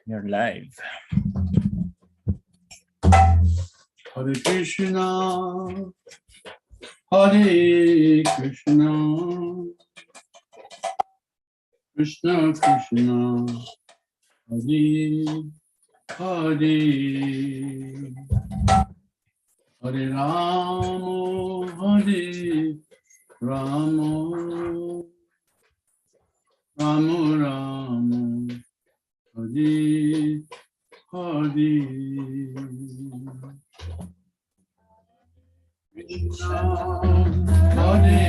You're live. Hare Krishna, Hare Krishna, Krishna Krishna, Hare Hare, Hare Rama, Hare Rama, Rama Rama, Hare Hare. Krishna, Hare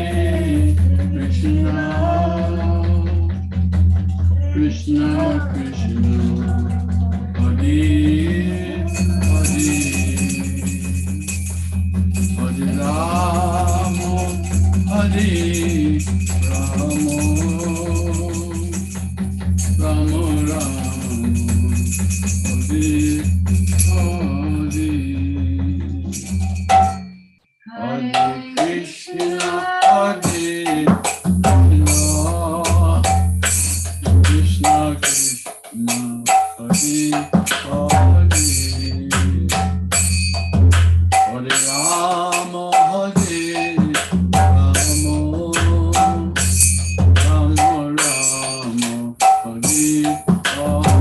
Krishna, Krishna Krishna, Hare Hare, Hare Rama, Hare Rama, Rama Rama, Hare Hare. Hare Krishna, Hare Krishna, Krishna Krishna, Hare Hare, Hare Rama, Hare Rama, Rama Rama, Hare Hare.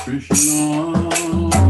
Krishna, Hare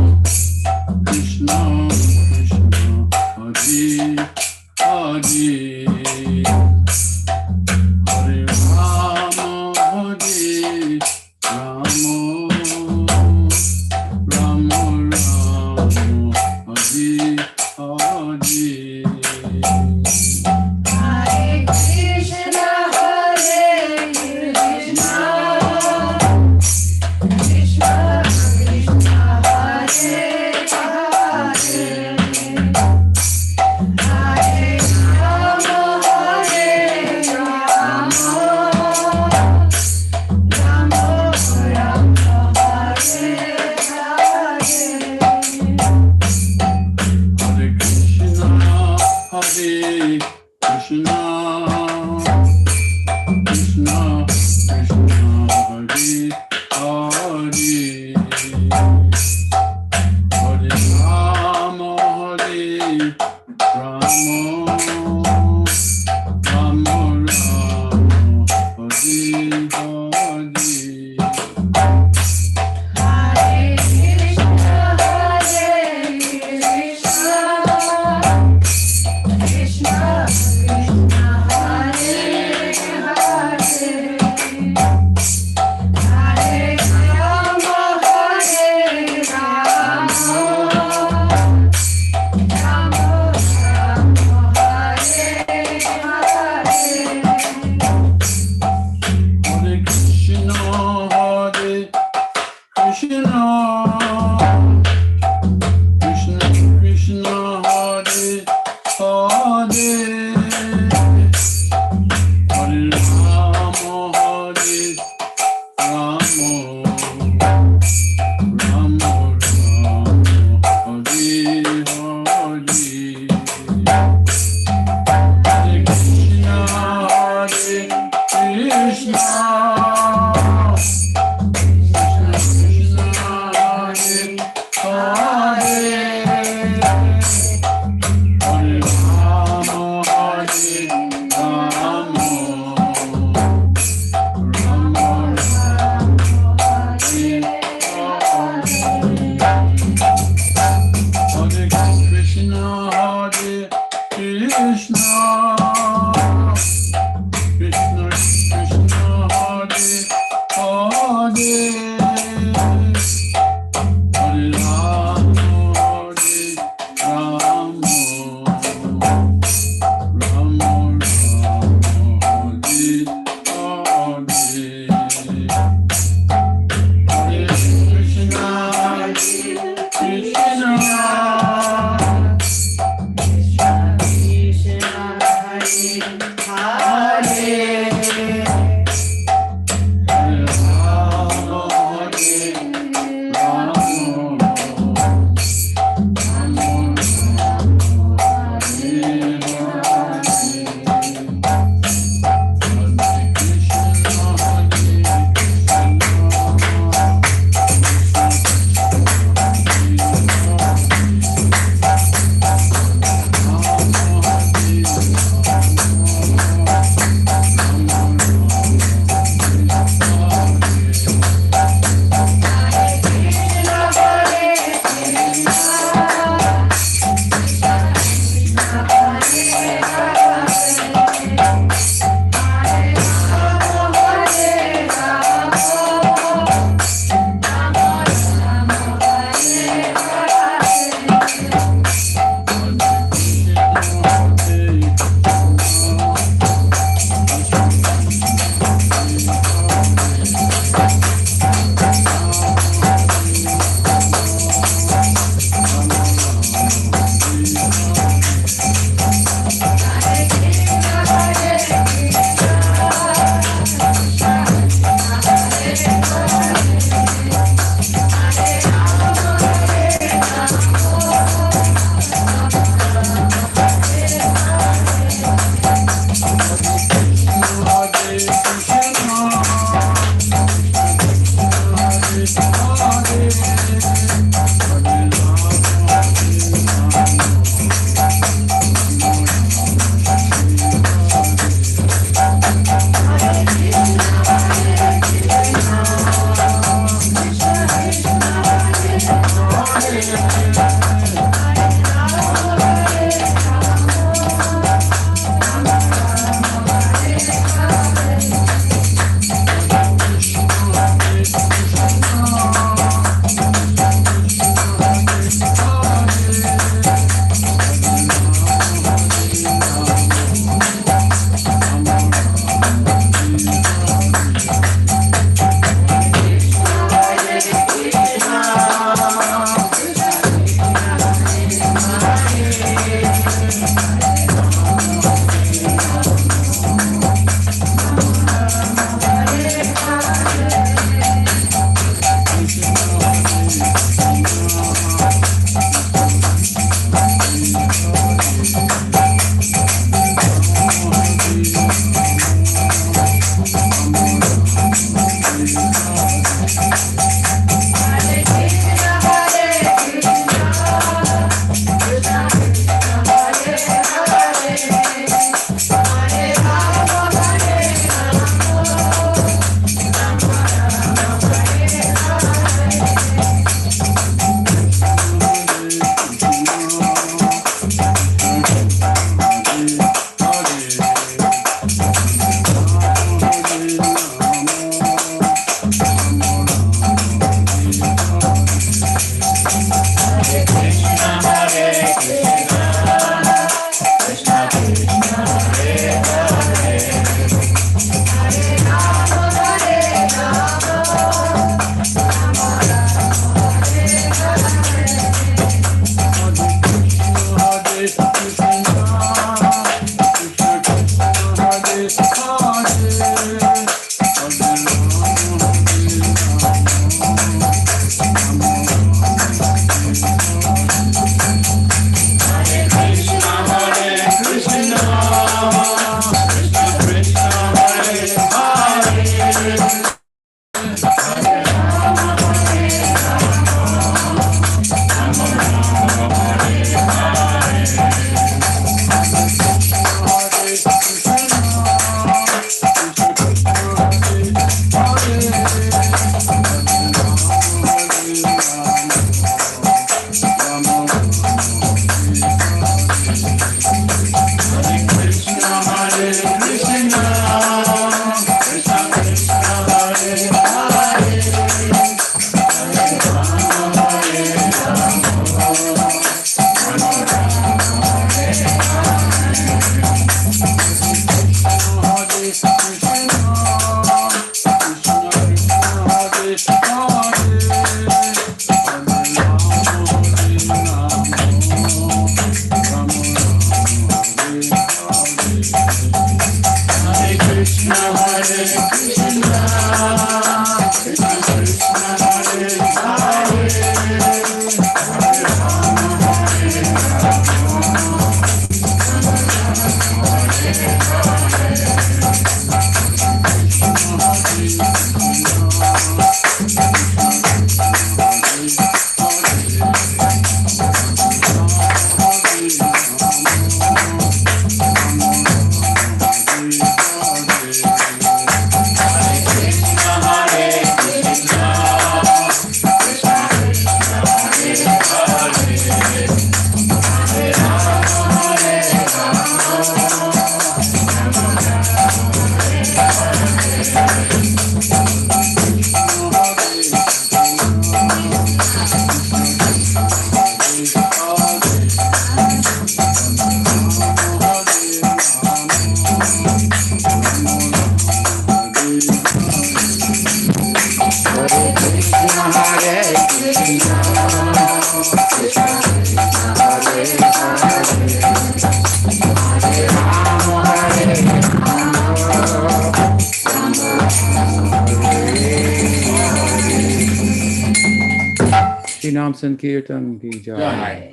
Nam Sankirtan ki jai.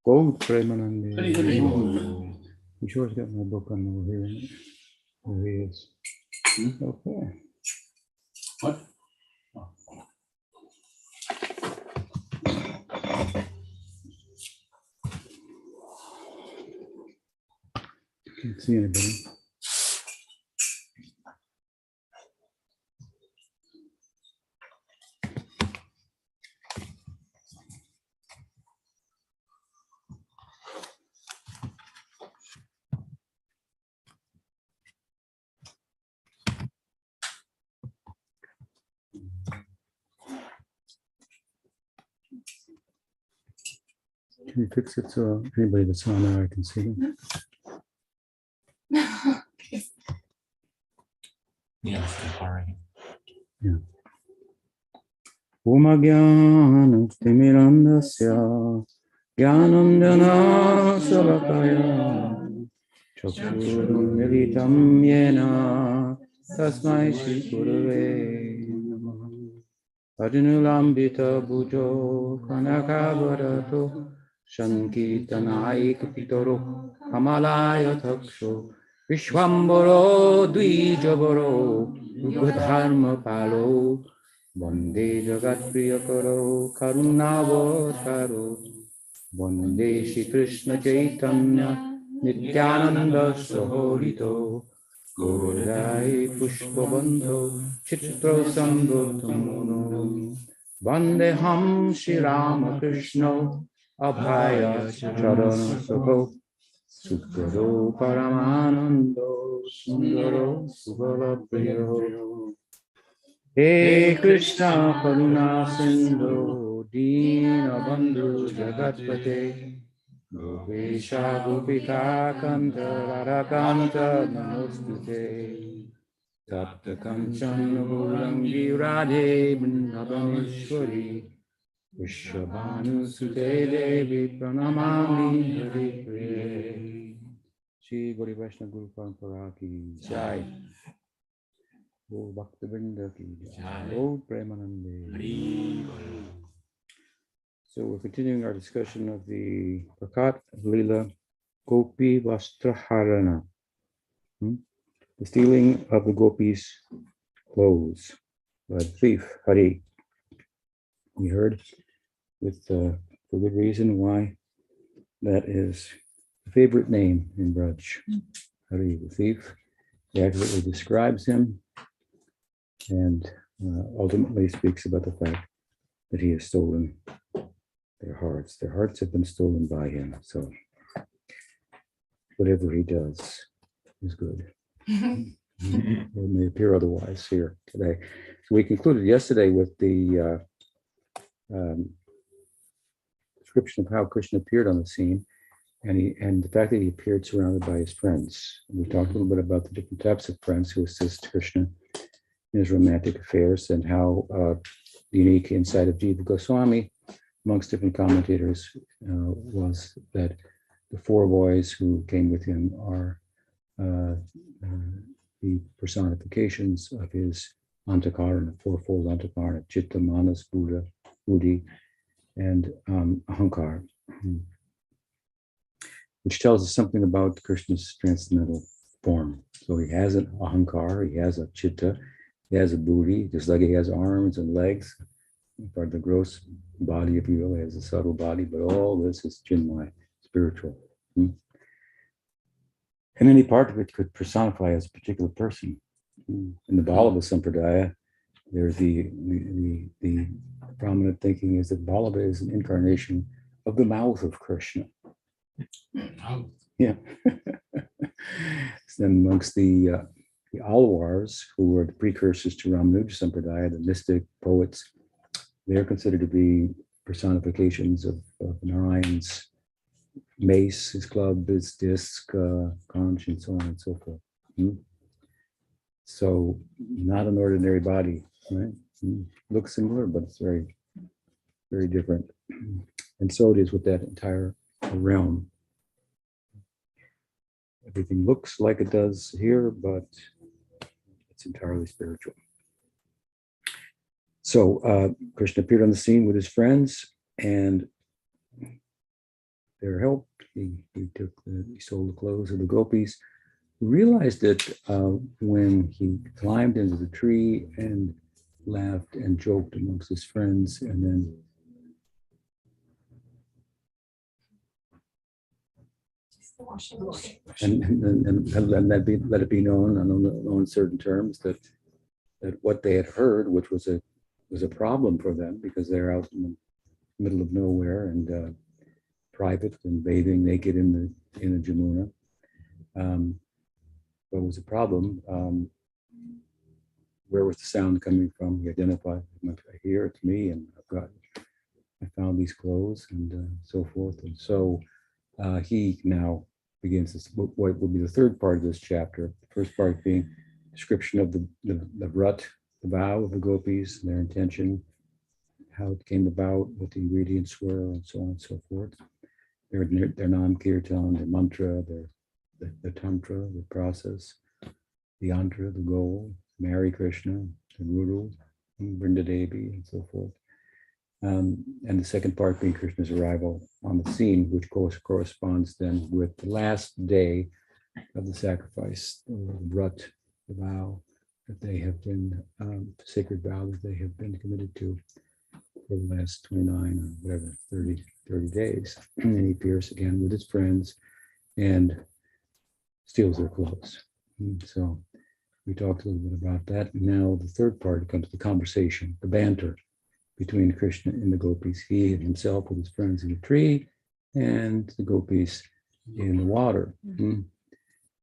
Go Premanande. I'm sure it's got my book on over here. There he is. Okay. What? Oh. Can't see anybody. Can you fix it so anybody that's on there I can see them? Yeah, Tripurari. Yeah. Om Jnana Timirandasya Jnanandjana Salakaya Chakshurunmilitam Yena Tasmai Shri Gurave Namaha Adinulambita Bhujo Kanakavarato Sankirtanai Kapitaro Kamalaya Taksho Vishwambaro Dwijabaro Yugadharma Palo Vande Jagat Priyakaro Karunavotaro Vande Shri Krishna Chaitanya Nityananda Saholito Gaurajai Pushpavanto Chitro Sambhutamono Vandeham Shri Ramakrishna Abhaya Charana Sabho Sukaro Paramanando Sundaro Subala Priyo He Krishna Karuna Sindhu Dina Bandhu Jagatpate Gopesha Gopika Kanta Radhakanta Namostute Tapta Kanchan Gaurangi Radhe Vrindavaneshwari Vishwabhanu Sute Devi Pranamami Hari Priye Shri Gauri Vaishnava Guru Parampara Ki Jai Go Bhaktivinoda Ki Jai Go Premanande. So we're continuing our discussion of the Prakat Lila Gopi Vastraharana, the stealing of the gopis' clothes by the thief Hari. We heard with for good reason why that is a favorite name in Braj. Hari, the thief. He accurately describes him and ultimately speaks about the fact that he has stolen their hearts. Their hearts have been stolen by him. So whatever he does is good. It may appear otherwise here today. So we concluded yesterday with the description of how Krishna appeared on the scene and the fact that he appeared surrounded by his friends. We talked a little bit about the different types of friends who assist Krishna in his romantic affairs and how the unique insight of Jiva Goswami amongst different commentators was that the four boys who came with him are the personifications of his antakarana, fourfold antakarana, chitta, manas, buddhi, and ahankar, which tells us something about Krishna's transcendental form. So he has an ahankar, he has a chitta, he has a buddhi, just like he has arms and legs, part of the gross body, if you will, he has a subtle body, but all this is chinmaya, spiritual. And any part of it could personify as a particular person. In the Vallabha Sampradaya, there's the prominent thinking is that Vallabha is an incarnation of the mouth of Krishna. Yeah. Then amongst the Alwars, who were the precursors to Ramanuja Sampradaya, the mystic poets, they're considered to be personifications of Narayan's mace, his club, his disc, conch, and so on and so forth. So not an ordinary body, right? Looks similar, but it's very, very different. And so it is with that entire realm. Everything looks like it does here, but it's entirely spiritual. So Krishna appeared on the scene with his friends, And their help, he sold the clothes of the gopis. He realized that when he climbed into the tree and laughed and joked amongst his friends, and then and let it be known on certain terms that what they had heard, which was a problem for them because they're out in the middle of nowhere and private and bathing naked in the Jamuna. What was the problem? Where was the sound coming from? He identified, here it's me, and I found these clothes and so forth. And so he now begins this, what will be the third part of this chapter. The first part being description of the vrat, the vow of the gopis, their intention, how it came about, what the ingredients were, and so on and so forth. Their nam kirtan, their mantra, the tantra, the process, the yantra, the goal, marry Krishna, the guru, Vrinda Devi, and so forth. And the second part being Krishna's arrival on the scene, which corresponds then with the last day of the sacrifice, the vrat, the vow that they have been, sacred vow that they have been committed to for the last 29 or whatever, 30 days. And he appears again with his friends and steals their clothes. So we talked a little bit about that. Now the third part comes the conversation, the banter between Krishna and the gopis. He himself with his friends in the tree and the gopis in the water.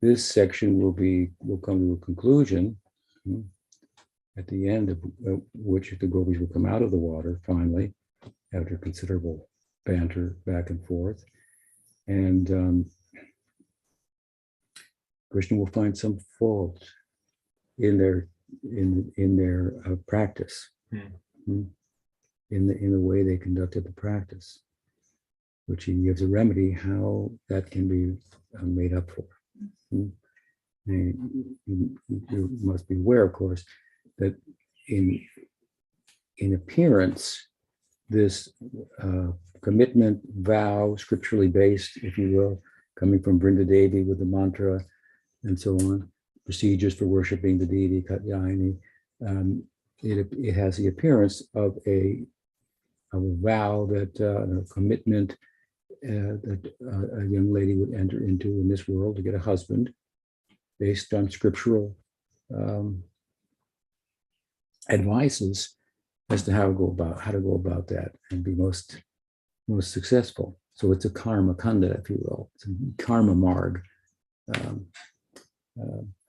This section will come to a conclusion at the end of which the gopis will come out of the water finally after considerable banter back and forth. And Krishna will find some fault in their practice, in the way they conducted the practice, which he gives a remedy how that can be made up for. And you must be aware, of course, that in appearance, this commitment, vow, scripturally based, if you will, coming from Vrinda Devi with the mantra and so on, procedures for worshiping the deity, Katyayani, it has the appearance of a vow that a commitment that a young lady would enter into in this world to get a husband based on scriptural advices as to how to go about that and be most successful. So it's a karma kanda, if you will. It's a karma marg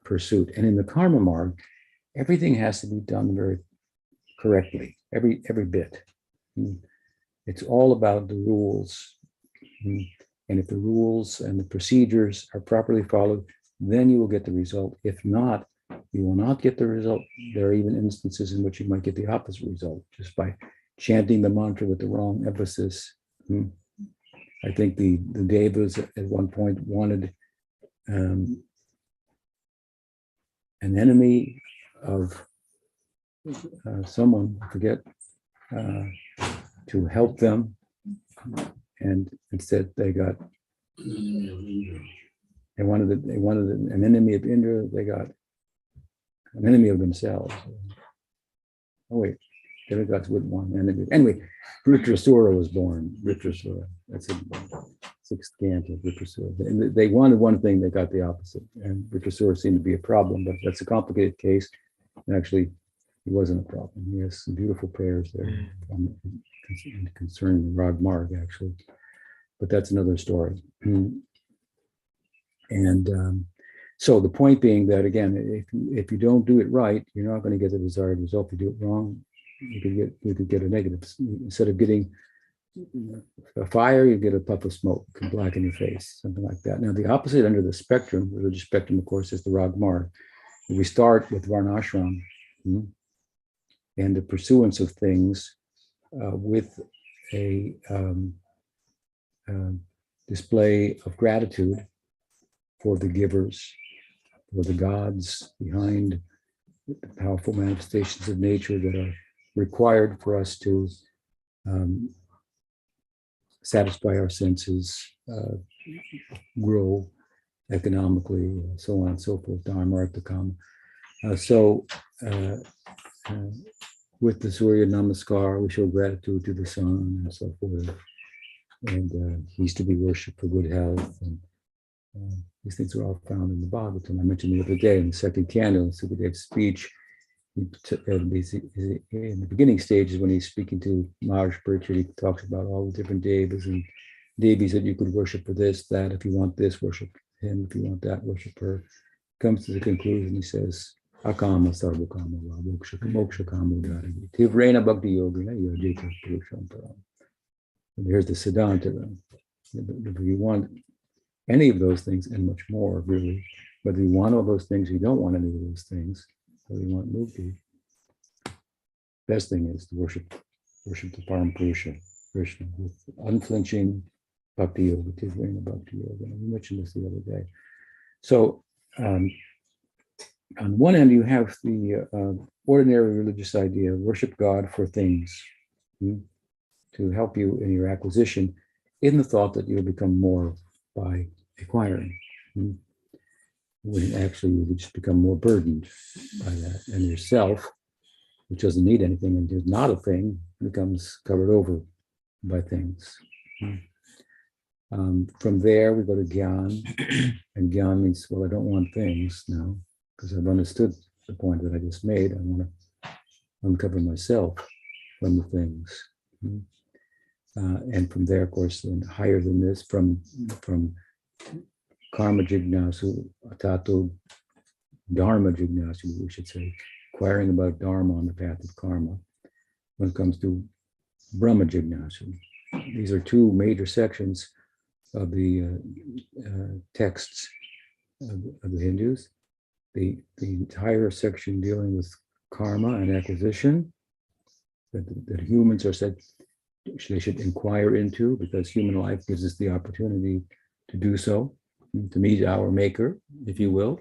pursuit. And in the karma marg, everything has to be done very correctly, every bit. It's all about the rules. And if the rules and the procedures are properly followed, then you will get the result. If not, you will not get the result. There are even instances in which you might get the opposite result just by chanting the mantra with the wrong emphasis. I think the Devas at one point wanted an enemy of someone, I forget, to help them, and instead they wanted an enemy of Indra. They got an enemy of themselves. Oh wait, demigods wouldn't want an enemy. Anyway, Vritrasura was born. Vritrasura. That's a sixth canto of Vritrasura. And they wanted one thing, they got the opposite. And Vritrasura seemed to be a problem, but that's a complicated case. And actually, he wasn't a problem. He has some beautiful prayers there concerning the Rag Marg, actually. But that's another story. And so the point being that, again, if you don't do it right, you're not going to get the desired result. If you do it wrong, you could get a negative. Instead of getting a fire, you get a puff of smoke, can blacken your face, something like that. Now, the opposite end of the spectrum, the religious spectrum, of course, is the Rag Marg. We start with Varnashram and the pursuance of things with a display of gratitude for the givers, for the gods behind the powerful manifestations of nature that are required for us to satisfy our senses, grow economically, so on and so forth, dharma, artha, kama. So with the Surya Namaskar, we show gratitude to the sun and so forth. And he's to be worshipped for good health. And these things are all found in the Bhagavatam. I mentioned the other day in the second canto, in Sukadev's speech, in the beginning stages when he's speaking to Maharaj Pritchard, he talks about all the different devas and devis that you could worship for this, that. If you want this, worship him. If you want that, worship her. Comes to the conclusion, he says, Akama sarvakama moksha kama udharani. Tivrena bhakti yogina yajita purusham param. And here's the Siddhanta. If you want any of those things and much more, really, whether you want all those things, you don't want any of those things, whether you want mukti, best thing is to worship the Param Purusha, Krishna, with unflinching bhakti yoga, Tivrena bhakti yoga. And we mentioned this the other day. So, on one hand, you have the ordinary religious idea, worship God for things, to help you in your acquisition, in the thought that you'll become more by acquiring. When actually you just become more burdened by that. And yourself, which doesn't need anything and is not a thing, becomes covered over by things. From there, we go to Gyan. And Gyan means, well, I don't want things now, because I've understood the point that I just made. I want to uncover myself from the things. And from there, of course, then higher than this, from karma jignasu, tato dharma jignasu, we should say, inquiring about dharma on the path of karma. When it comes to brahma jignasu, these are two major sections of the texts of the Hindus. The entire section dealing with karma and acquisition, that humans are said they should inquire into, because human life gives us the opportunity to do so, to meet our maker, if you will,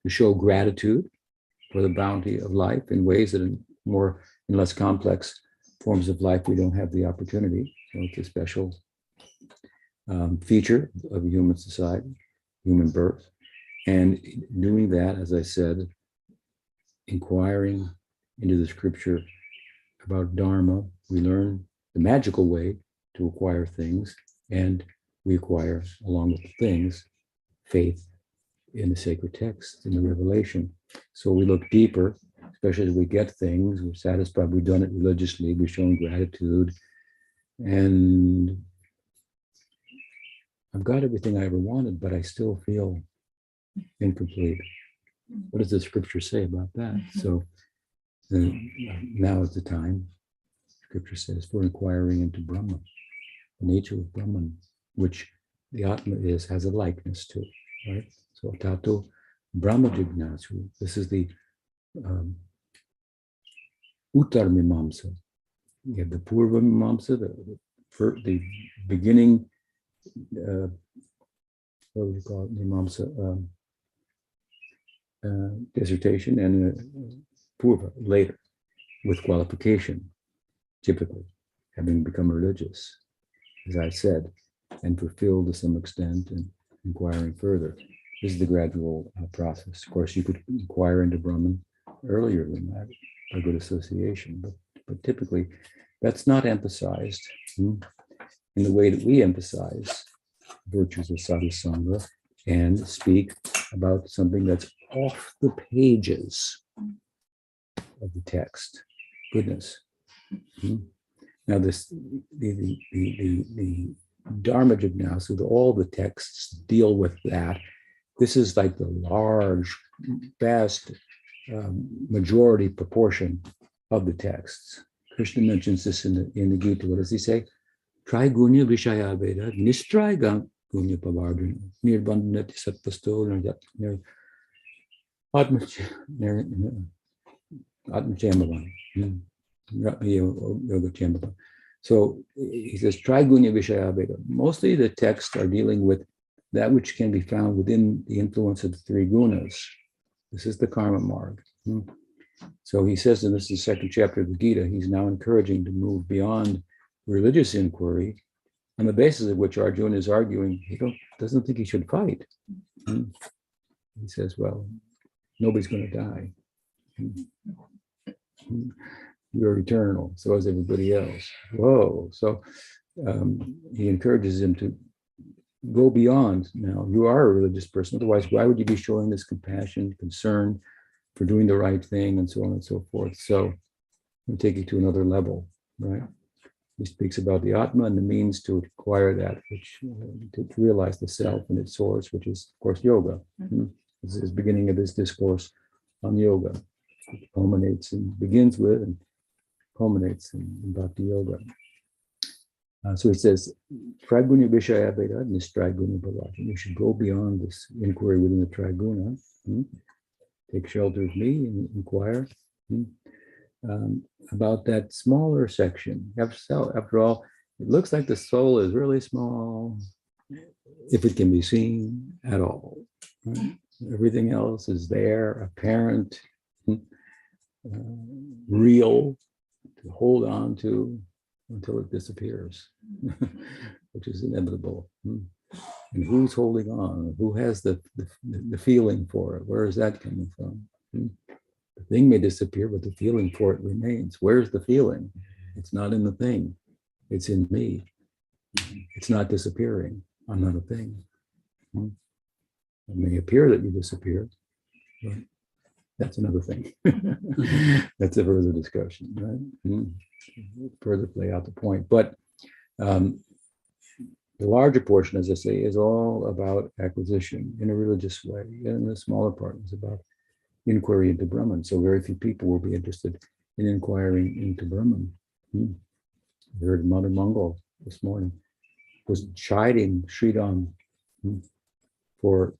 to show gratitude for the bounty of life in ways that in less complex forms of life we don't have the opportunity. So it's a special feature of human society, human birth. And doing that, as I said, inquiring into the scripture about Dharma, we learn the magical way to acquire things, and we acquire, along with the things, faith in the sacred text, in the revelation. So we look deeper, especially as we get things, we're satisfied, we've done it religiously, we've shown gratitude, and I've got everything I ever wanted, but I still feel incomplete. What does the scripture say about that? So now is the time, scripture says, for inquiring into Brahman, the nature of Brahman, which the Atma has a likeness to, right? So tato Brahma jignasu. This is the Uttar Mimamsa. You have the Purva Mimamsa, the beginning, what would you call it, Mimamsa, dissertation, and Purva later, with qualification, typically, having become religious, as I said, and fulfilled to some extent and inquiring further. This is the gradual process. Of course, you could inquire into Brahman earlier than that by good association, but typically that's not emphasized in the way that we emphasize virtues of sadhusanga and speak about something that's off the pages of the text. Goodness. Now this the Dharma Jignasu, all the texts deal with that. This is like the large, vast majority proportion of the texts. Krishna mentions this in the Gita. What does he say? Trigunya Vishaya Veda, Nistraiga Gunya Pavardhana, Nirbandhanati Satpasto, Atmachambavan. Yoga Chambhavan. So he says, Trigunya Vishaya Veda. Mostly the texts are dealing with that which can be found within the influence of the three gunas. This is the karma marg. So he says, and this is the second chapter of the Gita, he's now encouraging to move beyond religious inquiry on the basis of which Arjuna is arguing, he doesn't think he should fight. He says, well, nobody's going to die. You're eternal, so is everybody else. Whoa. So he encourages him to go beyond. Now, you are a religious person. Otherwise, why would you be showing this compassion, concern for doing the right thing, and so on and so forth? So he'll take you to another level, right? He speaks about the Atma and the means to acquire that, which to realize the self and its source, which is, of course, yoga. This is the beginning of his discourse on yoga. It culminates and begins with and culminates in Bhakti Yoga. So he says, Triguna Vishaya Veda, Nistriguna Bhavati. You should go beyond this inquiry within the Triguna. Take shelter of me and inquire about that smaller section. After all, it looks like the soul is really small, if it can be seen at all. Right? Everything else is there, apparent, real, to hold on to until it disappears, which is inevitable. And who's holding on? Who has the feeling for it? Where is that coming from? The thing may disappear, but the feeling for it remains. Where's the feeling? It's not in the thing. It's in me. It's not disappearing. I'm not a thing. It may appear that you disappear, but that's another thing. That's a further discussion, right? Further play out the point. But the larger portion, as I say, is all about acquisition in a religious way. And the smaller part is about inquiry into Brahman. So very few people will be interested in inquiring into Brahman. I heard Mother Mongol this morning was chiding Sridham for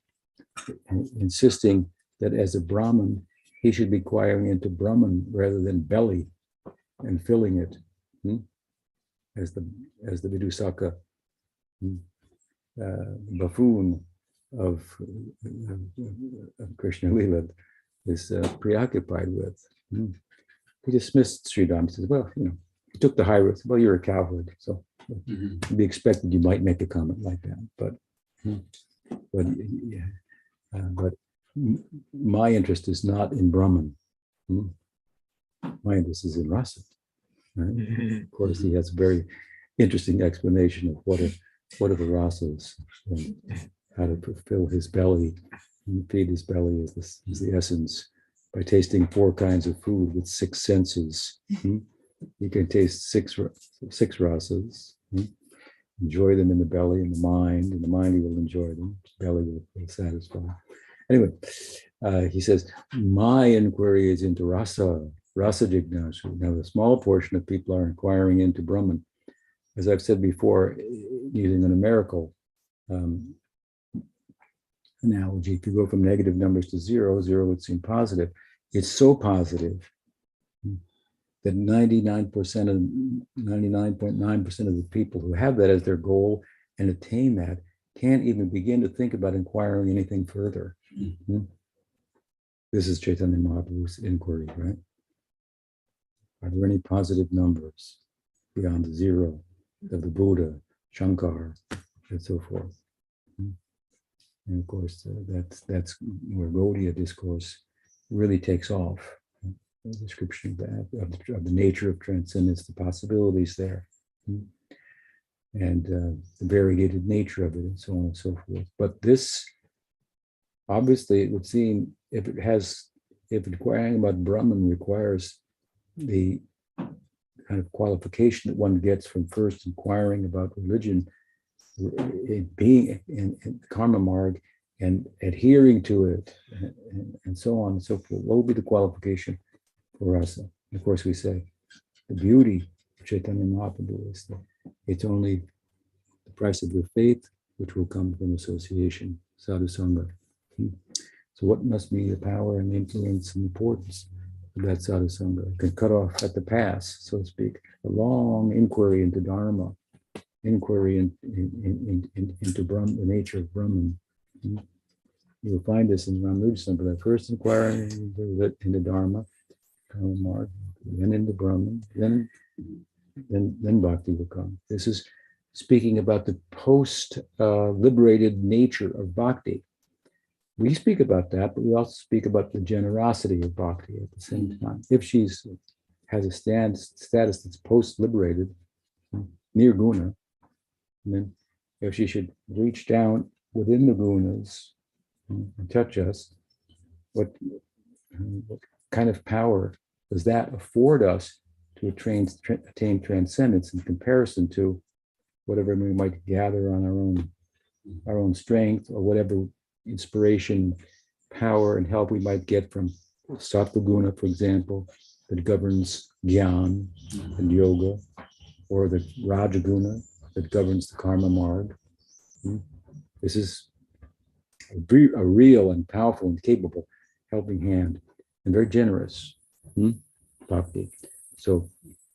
insisting that as a Brahmin, he should be inquiring into Brahman rather than belly and filling it, as the Vidusaka buffoon of Krishna Lila is preoccupied with. He dismissed Sridham. He says, well, he took the high risk. Well, you're a cowherd, so it'd be expected you might make a comment like that. But my interest is not in Brahman. My interest is in rasa. Right? Of course, he has a very interesting explanation of what are the rasas and how to fulfill his belly and feed his belly is the essence by tasting 4 kinds of food with 6 senses. You can taste six rasas. Enjoy them in the belly and the mind. In the mind, you will enjoy them. The belly will satisfy. Anyway, he says, my inquiry is into rasa jignasya. Now, the small portion of people are inquiring into Brahman. As I've said before, using a numerical analogy, if you go from negative numbers to 0 would seem positive. It's so positive that 99.9% of the people who have that as their goal and attain that can't even begin to think about inquiring anything further. This is Chaitanya Mahaprabhu's inquiry, right? Are there any positive numbers beyond the 0 of the Buddha, Shankar, and so forth? And of course, that's where Gaudiya discourse really takes off. The description of the nature of transcendence, the possibilities there, and the variegated nature of it, and so on and so forth. But this, obviously, it would seem, if inquiring about Brahman requires the kind of qualification that one gets from first inquiring about religion, being in karma marg and adhering to it, and so on and so forth, what would be the qualification for rasa? Of course, we say the beauty of Chaitanya Mahaprabhu is that it's only the price of your faith, which will come from association, sadhu sangha. So what must be the power and influence and importance of that sadhu sangha? It can cut off at the pass, so to speak, a long inquiry into Dharma, inquiry into Brahman, the nature of Brahman. You'll find this in Ramanuja Sampradaya. First inquiry into Dharma, then into Brahman, then bhakti will come. This is speaking about the post-liberated nature of bhakti. We speak about that, but we also speak about the generosity of bhakti at the same time. If she's has a status that's post-liberated, near guna, and then if she should reach down within the gunas and touch us, what kind of power does that afford us to attain transcendence in comparison to whatever we might gather on our own strength, or whatever inspiration, power, and help we might get from sattva guna, for example, that governs gyan and yoga, or the rajaguna that governs the karma marg. This is a real and powerful and capable helping hand, and very generous bhakti. So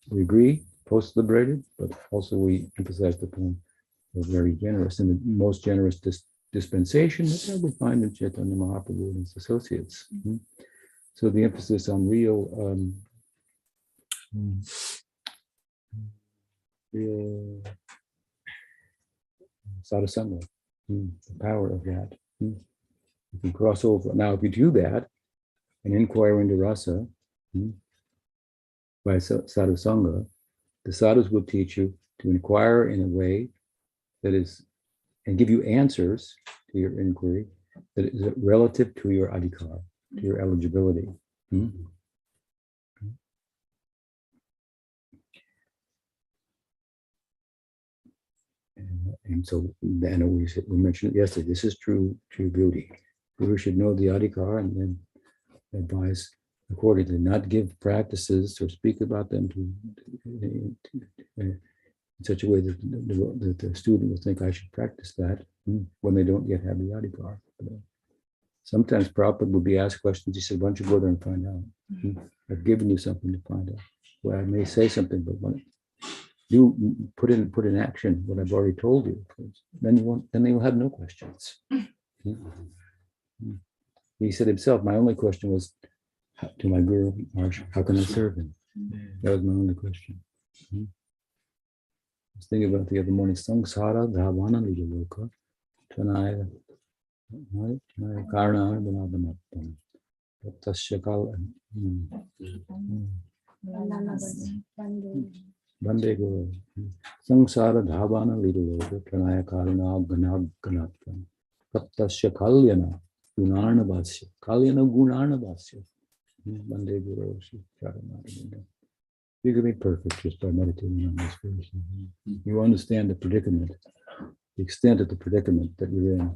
we agree, post-liberated, but also we emphasize the point of very generous, and the most generous dispensation that we find in Chaitanya Mahaprabhu and his associates. So the emphasis on real sadhusanga, the power of that. You can cross over. Now, if you do that and inquire into rasa by sadhusanga, the sadhus will teach you to inquire in a way that is, and give you answers to your inquiry that is relative to your adhikar, to your eligibility. And so then we mentioned it yesterday, this is true beauty. Guru should know the adhikar and then advise accordingly, not give practices or speak about them in such a way that the student will think I should practice that when they don't yet have the adhikar. Sometimes Prabhupada will be asked questions. He said, why don't you go there and find out? I've given you something to find out. Well, I may say something, but when you put in action what I've already told you, then they will have no questions. He said himself, my only question was to my Guru, how can I serve him? That was my only question. I was thinking about the other morning, Samsara Dhavana Liloka Tanaya Karna Banabanatam. Tasyakal Bande Guru. Samsara Dhavana Liloka Tanaya Karna Ganatvam. Taptasya Kalyana Gunarna Vasya. Kalyana Gunarna Vasya. Bande Guru. You can be perfect just by meditating on this verse. You understand the predicament, the extent of the predicament that you're in.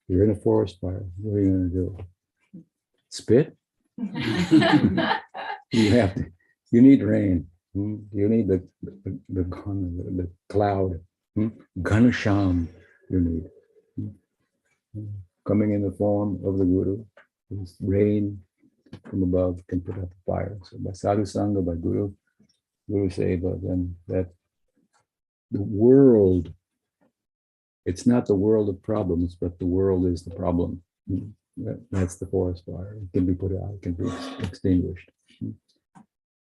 You're in a forest fire. What are you going to do? Spit? You need rain. You need the cloud. Ganasham you need. Coming in the form of the Guru. This rain from above can put out the fire. So by sadhu sangha, by Guru Seva, then that the world, it's not the world of problems, but the world is the problem. That's the forest fire. It can be put out, it can be extinguished.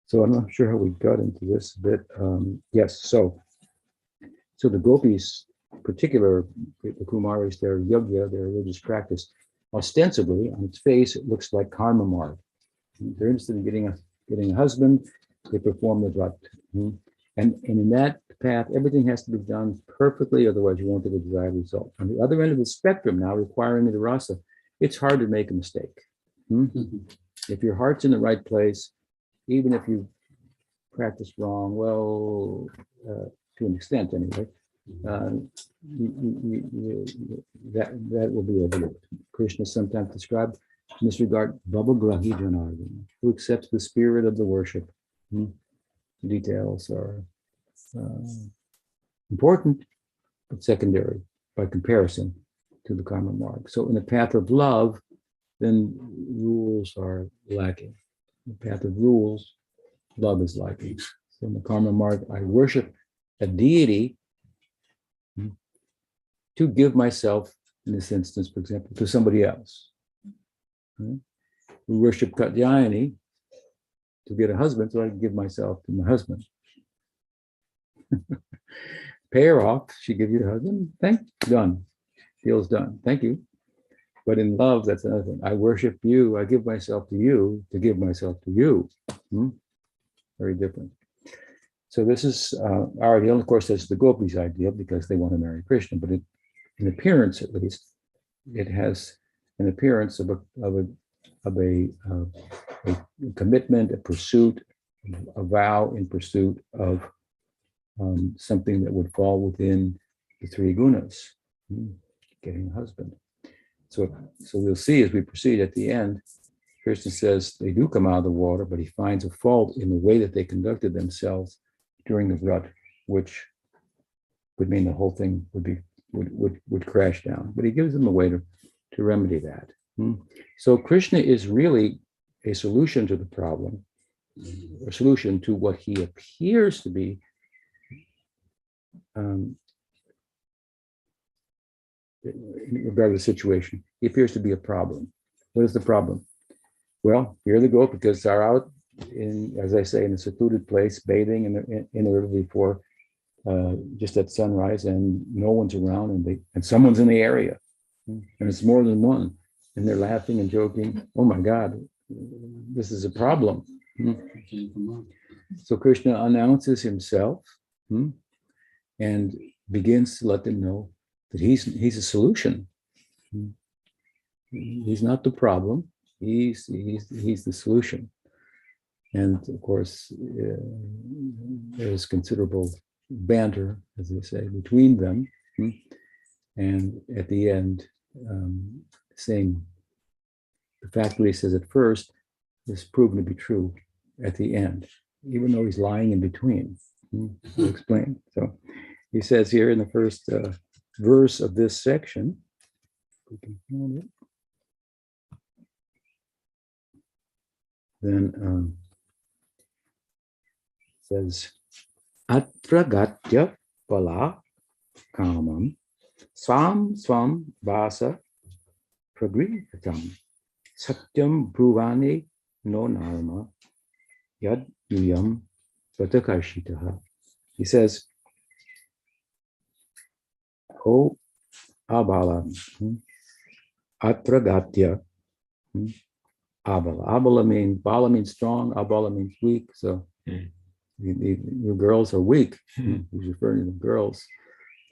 So I'm not sure how we got into this a bit. Yes, so the gopis, particular, the Kumaris, their yoga, their religious practice, ostensibly, on its face, it looks like karma marg. They're interested in getting a husband, they perform the vrat. And in that path, everything has to be done perfectly, otherwise you won't get a desired result. On the other end of the spectrum now, requiring the rasa, it's hard to make a mistake. If your heart's in the right place, even if you practice wrong, well, to an extent anyway, that will be overlooked. Krishna sometimes described in this regard, Bhavagrahi Janardana, who accepts the spirit of the worship. Details are important, but secondary by comparison to the karma marg. So in the path of love, then rules are lacking. In the path of rules, love is lacking. So in the karma marg, I worship a deity to give myself, in this instance, for example, to somebody else. We worship Katyayani to get a husband, so I can give myself to my husband. Pay her off. She give you the husband. Done. Deal's done. Thank you. But in love, that's another thing. I worship you. I give myself to you to give myself to you. Very different. So this is our ideal. Of course, that's the gopis' ideal because they want to marry Krishna. But in appearance, at least, it has an appearance of a commitment, a pursuit, a vow in pursuit of something that would fall within the three gunas, getting a husband. So we'll see as we proceed at the end, Krishna says they do come out of the water, but he finds a fault in the way that they conducted themselves during the vrat, which would mean the whole thing would crash down. But he gives them a way to remedy that. So Krishna is really a solution to the problem, a solution to what he appears to be in regard to the situation. He appears to be a problem. What is the problem? Well, here they go, because they're out in, as I say, in a secluded place, bathing in the river before just at sunrise, and no one's around, and someone's in the area, and it's more than one, and they're laughing and joking. Oh my God, this is a problem. So Krishna announces himself and begins to let them know that he's a solution. He's not the problem. He's the solution. And of course, there's considerable banter, as they say, between them. And at the end, saying the fact that he says at first is proven to be true at the end, even though he's lying in between. I'll explain. So he says here in the first verse of this section, we can find it. Then says Atragatya pala kamam swam vasa pragrihatam satyam bruvani no narma yad yuyam patakashitaha. He says, O Abala, Atragatya, Abala. Abala means, Bala means strong, Abala means weak. So your girls are weak. He's referring to the girls,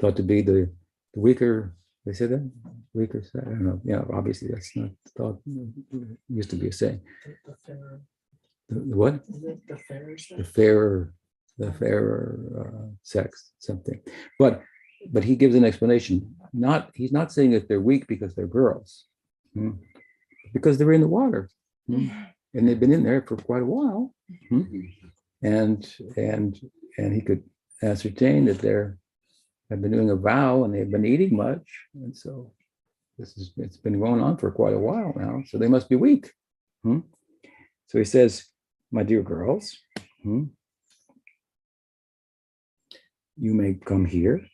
thought to be the weaker, they said that? Weaker side? I don't know. Yeah, obviously that's not thought, it used to be a saying. The fairer. The what? Is it the fairer? The fairer sex, something. But he gives an explanation. He's not saying that they're weak because they're girls, because they're in the water, and they've been in there for quite a while, and he could ascertain that have been doing a vow and they've been eating much, and so it's been going on for quite a while now. So they must be weak. So he says, my dear girls, you may come here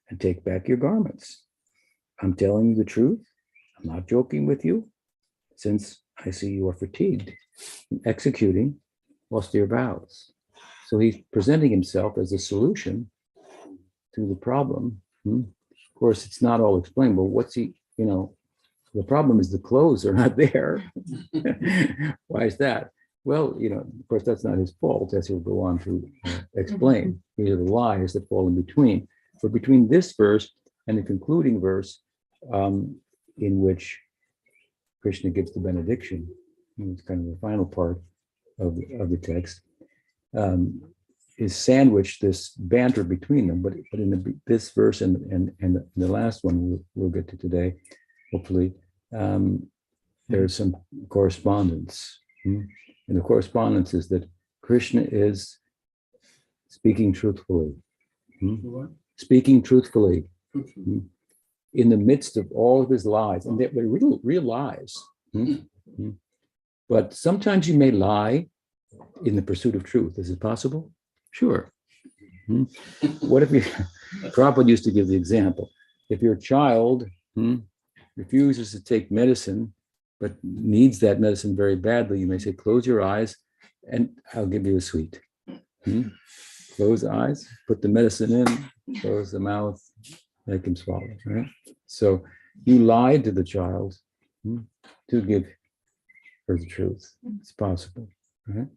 and take back your garments. I'm telling you the truth. I'm not joking with you, since I see you are fatigued from executing austere vows. So he's presenting himself as a solution to the problem. Of course, it's not all explained, but the problem is the clothes are not there. Why is that? Well, of course, that's not his fault, as he'll go on to explain. These are the lies that fall in between. But between this verse and the concluding verse, in which Krishna gives the benediction, it's kind of the final part of the text, is sandwiched this banter between them. But in this verse and the last one we'll get to today, hopefully, there's some correspondence. And the correspondence is that Krishna is speaking truthfully. Speaking truthfully in the midst of all of his lies. And they're real lies. But sometimes you may lie in the pursuit of truth. Is it possible? Sure. What if Prabhupada used to give the example. If your child refuses to take medicine, but needs that medicine very badly, you may say, close your eyes and I'll give you a sweet. close the eyes, put the medicine in, close the mouth, make him swallow, right? So you lied to the child to give her the truth. It's possible, right?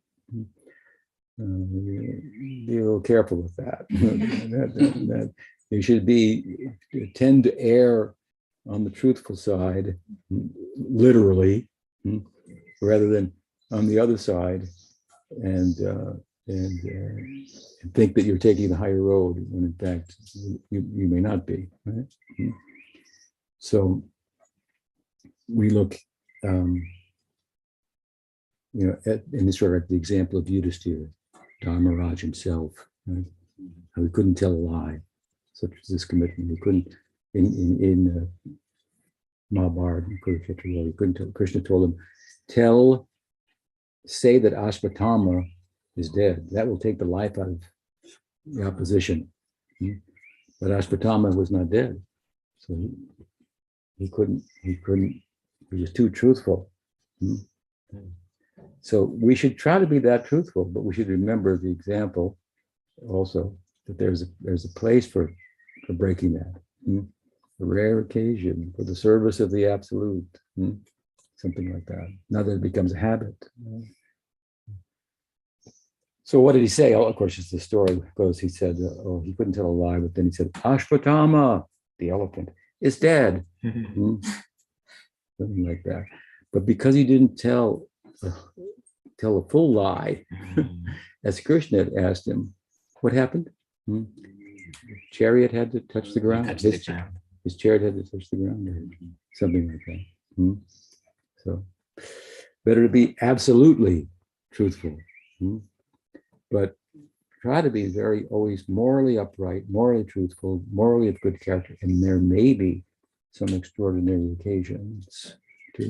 Be a little careful with that. that you should tend to err on the truthful side, literally, rather than on the other side, and think that you're taking the higher road when in fact you may not be. Right? So we look, in this regard, at the example of Yudhisthira, Dharmaraj himself, right? How he couldn't tell a lie, such as this commitment. He couldn't in Mahabharata, he couldn't tell. Krishna told him, say that Ashvatthama is dead. That will take the life out of the opposition. But Ashvatthama was not dead, so he couldn't. He was too truthful. So we should try to be that truthful, but we should remember the example also that there's a place for breaking that. A rare occasion for the service of the absolute. Something like that. Not that it becomes a habit. So what did he say? Oh, of course, as the story goes, he said, he couldn't tell a lie, but then he said, Ashvatthama, the elephant, is dead. Something like that. But because he didn't tell a full lie, as Krishna had asked him, what happened? Chariot had to touch the ground. His chariot had to touch the ground, or something like that. So better to be absolutely truthful, but try to be always morally upright, morally truthful, morally of good character, and there may be some extraordinary occasions to,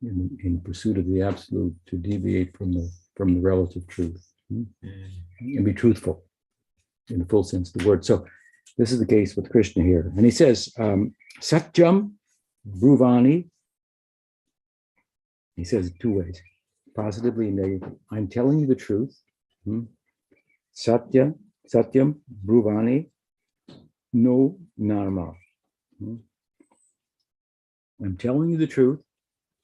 in pursuit of the absolute, to deviate from the relative truth and be truthful in the full sense of the word. So this is the case with Krishna here, and he says, Satyam Bruvani. He says it two ways, positively and negatively. I'm telling you the truth. Satyam Bruvani, no Narma. I'm telling you the truth.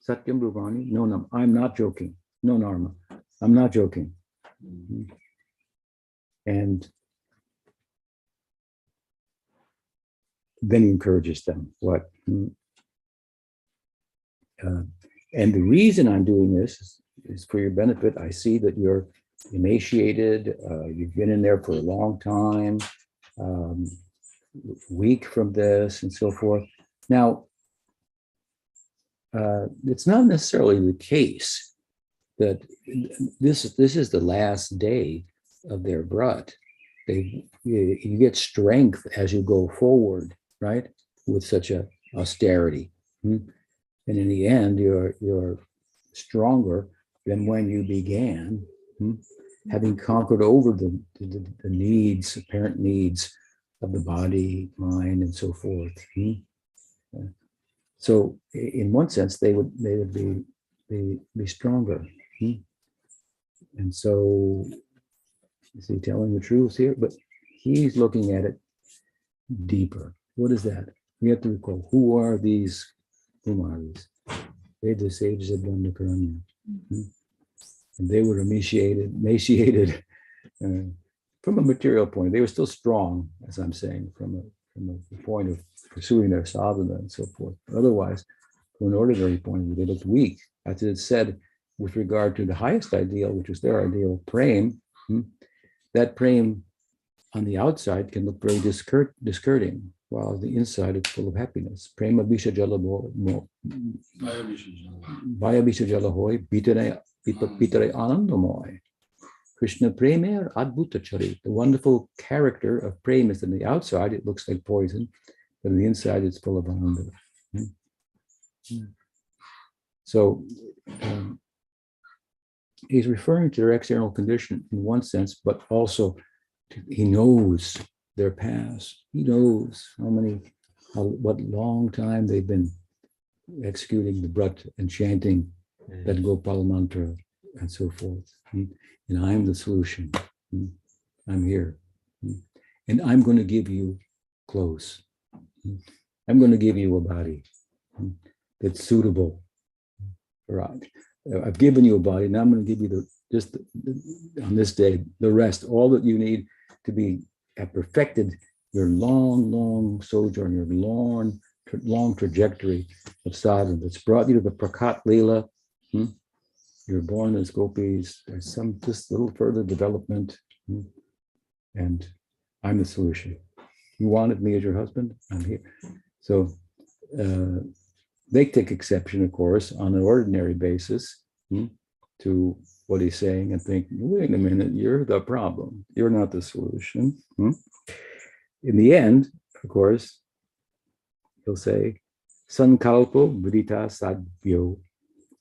Satyam Bruvani, no Narma. I'm not joking. No Narma. I'm not joking. And then he encourages them. What? And the reason I'm doing this is for your benefit. I see that you're emaciated. You've been in there for a long time, weak from this and so forth. Now, it's not necessarily the case that this is the last day of their vrat. You get strength as you go forward, right? With such a austerity. And in the end, you're stronger than when you began, having conquered over the needs, apparent needs of the body, mind, and so forth. So, in one sense, they would be stronger. And so, is he telling the truth here? But he's looking at it deeper. What is that? We have to recall, who are these Kumaris? They're the sages of Dandakaranya. And they were emaciated from a material point. They were still strong, as I'm saying, from a point of pursuing their sadhana and so forth. But otherwise, from an ordinary point of view, they looked weak. As it said, with regard to the highest ideal, which was their ideal of prem, that prem on the outside can look very discouraging, while the inside is full of happiness. Prema bisha jala Vaya bisha jala hoy, bitare anandamoy. Krishna premer adbhuta charit. The wonderful character of prema is on the outside, it looks like poison, but on the inside it's full of ananda. So he's referring to their external condition in one sense, but also he knows their past. He knows what long time they've been executing the Brat and chanting that Gopal mantra and so forth. And I'm the solution. I'm here. And I'm going to give you clothes. I'm going to give you a body that's suitable. I've given you a body. Now I'm going to give you on this day, the rest, all that you need to have perfected your long sojourn, your long trajectory of sadhana that's brought you to the Prakat Leela. You're born as gopis. There's some just little further development. And I'm the solution. You wanted me as your husband? I'm here. So they take exception, of course, on an ordinary basis to what he's saying and think, wait a minute, you're the problem. You're not the solution. In the end, of course, he'll say, Sankalpo Vidita Sadhyo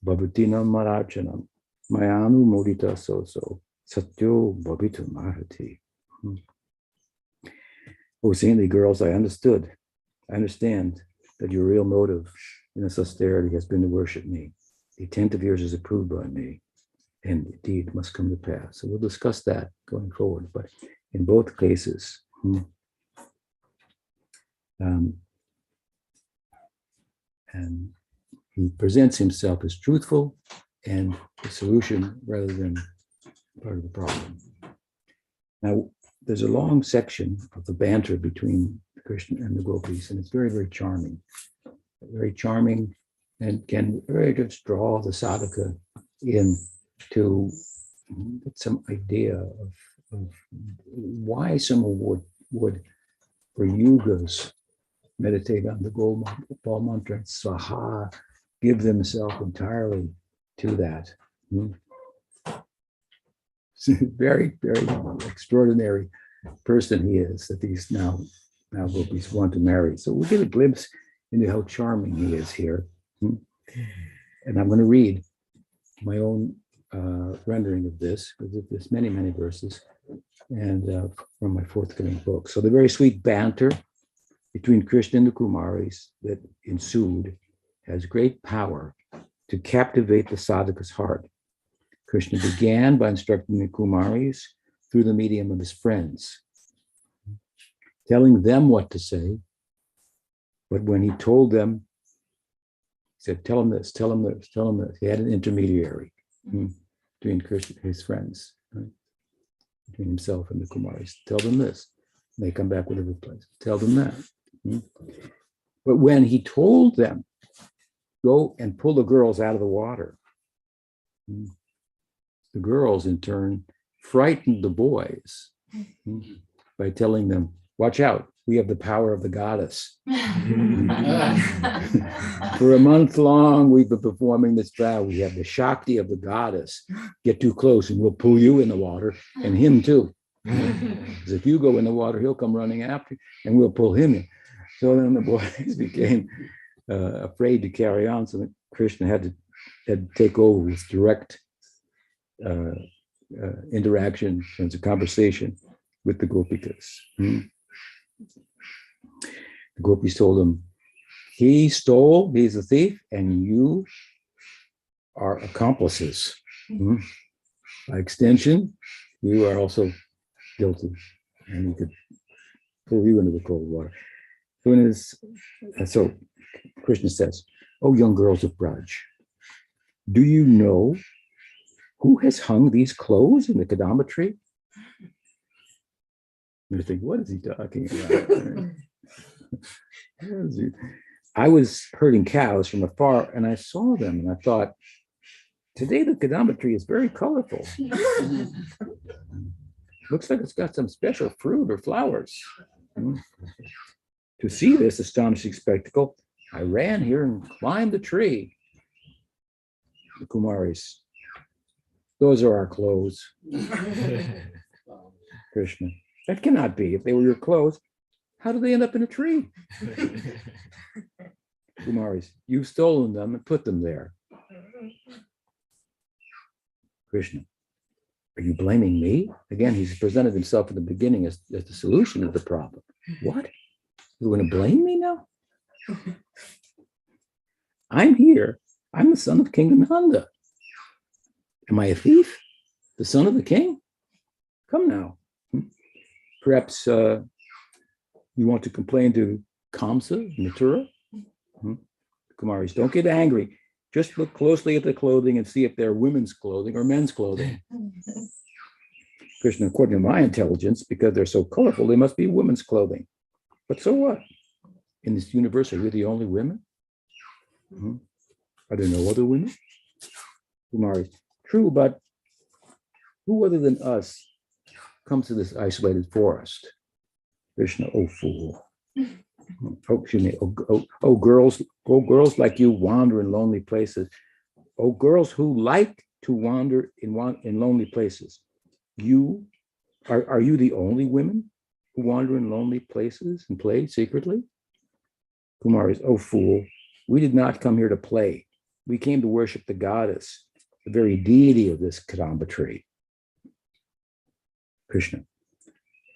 Bhavatinam Marachanam Mayanu Modita Soso Satyo Bhavitu Mahati. Oh, saintly girls, I understand that your real motive in this austerity has been to worship me. The intent of yours is approved by me, and indeed must come to pass. So we'll discuss that going forward. But in both cases, and he presents himself as truthful and the solution rather than part of the problem. Now, there's a long section of the banter between Krishna and the gopis, and it's very, very charming. Very charming, and can very just draw the sadhaka in to get some idea of why someone would for yugas meditate on the Gopal mantra, Swaha, give themselves entirely to that. Very, very extraordinary person he is that these now gopis want to marry. So we get a glimpse into how charming he is here. And I'm going to read my own rendering of this, because there's many, many verses, and from my forthcoming book. So the very sweet banter between Krishna and the Kumaris that ensued has great power to captivate the sadhaka's heart. Krishna began by instructing the Kumaris through the medium of his friends, telling them what to say. But when he told them, he said, tell him this, tell him this, tell him this. He had an intermediary between Krishna and his friends, right? Between himself and the Kumaris. Tell them this. And they come back with a reply. Tell them that. But when he told them, go and pull the girls out of the water, the girls in turn frightened the boys by telling them, watch out, we have the power of the goddess. For a month long, we've been performing this vow. We have the Shakti of the goddess. Get too close and we'll pull you in the water, and him too. Because if you go in the water, he'll come running after you, and we'll pull him in. So then the boys became afraid to carry on. So Krishna had to take over with direct interaction and a conversation with the gopikas. The gopis told him, he's a thief, and you are accomplices. By extension, you are also guilty, and he could pull you into the cold water. So Krishna says, oh, young girls of Braj, do you know who has hung these clothes in the Kadamba tree? You think, what is he talking about? I was herding cows from afar, and I saw them, and I thought, today the Kadamba tree is very colorful. Looks like it's got some special fruit or flowers. To see this astonishing spectacle, I ran here and climbed the tree. The Kumaris, those are our clothes. Krishna, that cannot be. If they were your clothes, how did they end up in a tree? Kumaris, you've stolen them and put them there. Krishna, are you blaming me? Again, he's presented himself in the beginning as the solution of the problem. What? You're going to blame me now? I'm here. I'm the son of King Ananda. Am I a thief? The son of the king? Come now. Perhaps you want to complain to Kamsa, Mathura? Kumaris, don't get angry. Just look closely at the clothing and see if they're women's clothing or men's clothing. Krishna, according to my intelligence, because they're so colorful, they must be women's clothing. But so what? In this universe, are we the only women? Are there no other women? Kumari, true, but who other than us comes to this isolated forest? Krishna, oh fool. Oh, excuse me. Oh, girls like you wander in lonely places. Oh, girls who like to wander in lonely places. Are you the only women who wander in lonely places and play secretly? Kumaris, oh fool, we did not come here to play. We came to worship the goddess, the very deity of this Kadamba tree. Krishna,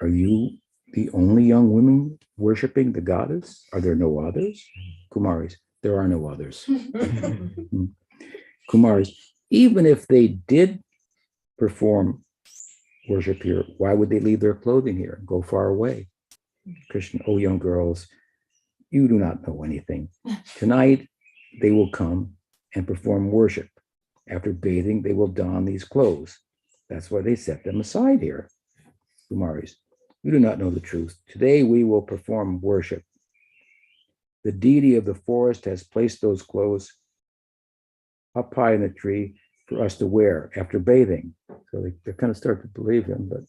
are you the only young women worshiping the goddess? Are there no others? Kumaris, there are no others. Kumaris, even if they did perform worship here, why would they leave their clothing here and go far away? Krishna, oh young girls, you do not know anything. Tonight, they will come and perform worship. After bathing, they will don these clothes. That's why they set them aside here. Kumaris, you do not know the truth. Today, we will perform worship. The deity of the forest has placed those clothes up high in the tree for us to wear after bathing. So they kind of start to believe him, but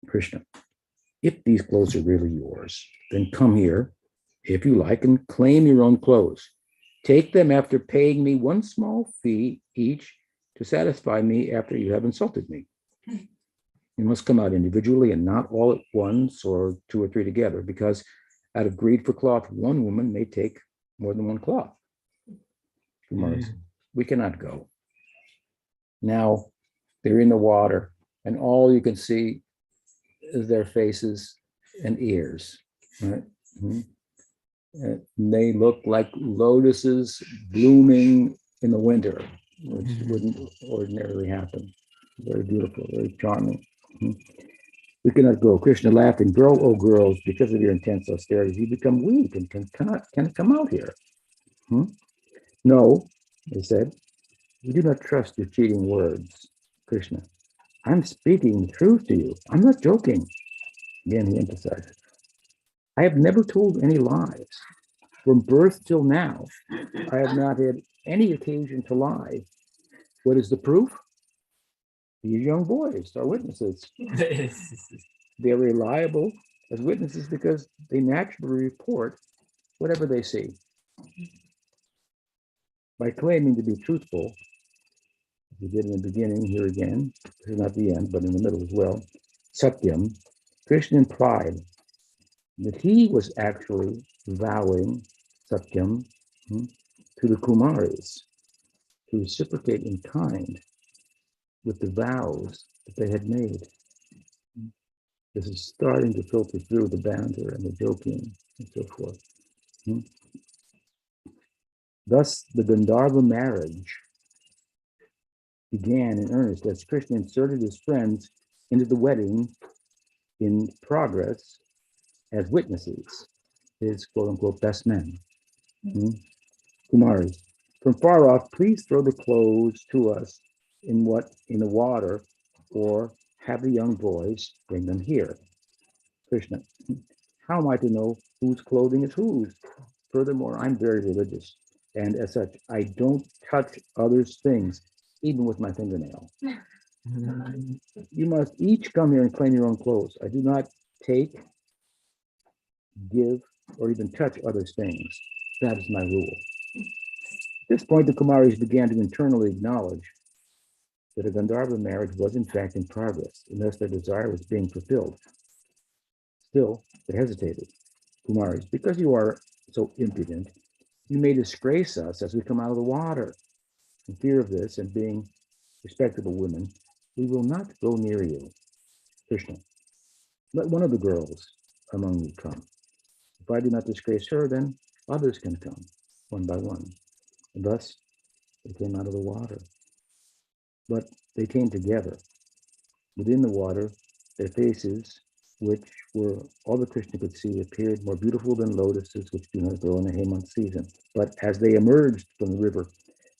Krishna, if these clothes are really yours, then come here, if you like, and claim your own clothes. Take them after paying me one small fee each to satisfy me after you have insulted me. You must come out individually and not all at once or two or three together, because out of greed for cloth, one woman may take more than one cloth. Kumaris, we cannot go. Now they're in the water, and all you can see is their faces and ears. Right? And they look like lotuses blooming in the winter, which wouldn't ordinarily happen. Very beautiful, very charming. We cannot go. Krishna laughed, and girl, oh girls, because of your intense austerities, you become weak and cannot come out here. No, they said, we do not trust your cheating words. Krishna, I'm speaking the truth to you. I'm not joking. Again, he emphasized, I have never told any lies. From birth till now, I have not had any occasion to lie. What is the proof? These young boys are witnesses. They're reliable as witnesses because they naturally report whatever they see. By claiming to be truthful, as we did in the beginning, here again, this is not the end, but in the middle as well, Satyam, Krishna implied that he was actually vowing Satyam to the Kumaris to reciprocate in kind with the vows that they had made. This is starting to filter through the banter and the joking and so forth. Thus, the Gandharva marriage began in earnest as Krishna inserted his friends into the wedding in progress as witnesses, his quote-unquote best men. Kumaris, from far off, please throw the clothes to us in the water, or have the young boys bring them here. Krishna, how am I to know whose clothing is whose? Furthermore, I'm very religious, and as such, I don't touch others' things, even with my fingernail. You must each come here and claim your own clothes. I do not take, give, or even touch others' things. That is my rule. At this point, the Kumaris began to internally acknowledge that a Gandharva marriage was in fact in progress, unless their desire was being fulfilled. Still, they hesitated. Kumaris, because you are so impudent, you may disgrace us as we come out of the water. In fear of this, and being respectable women, we will not go near you. Krishna, let one of the girls among you come. If I do not disgrace her, then others can come, one by one. And thus, they came out of the water. But they came together. Within the water, their faces, which were all that Krishna could see, appeared more beautiful than lotuses which do not grow in the Hemant season. But as they emerged from the river,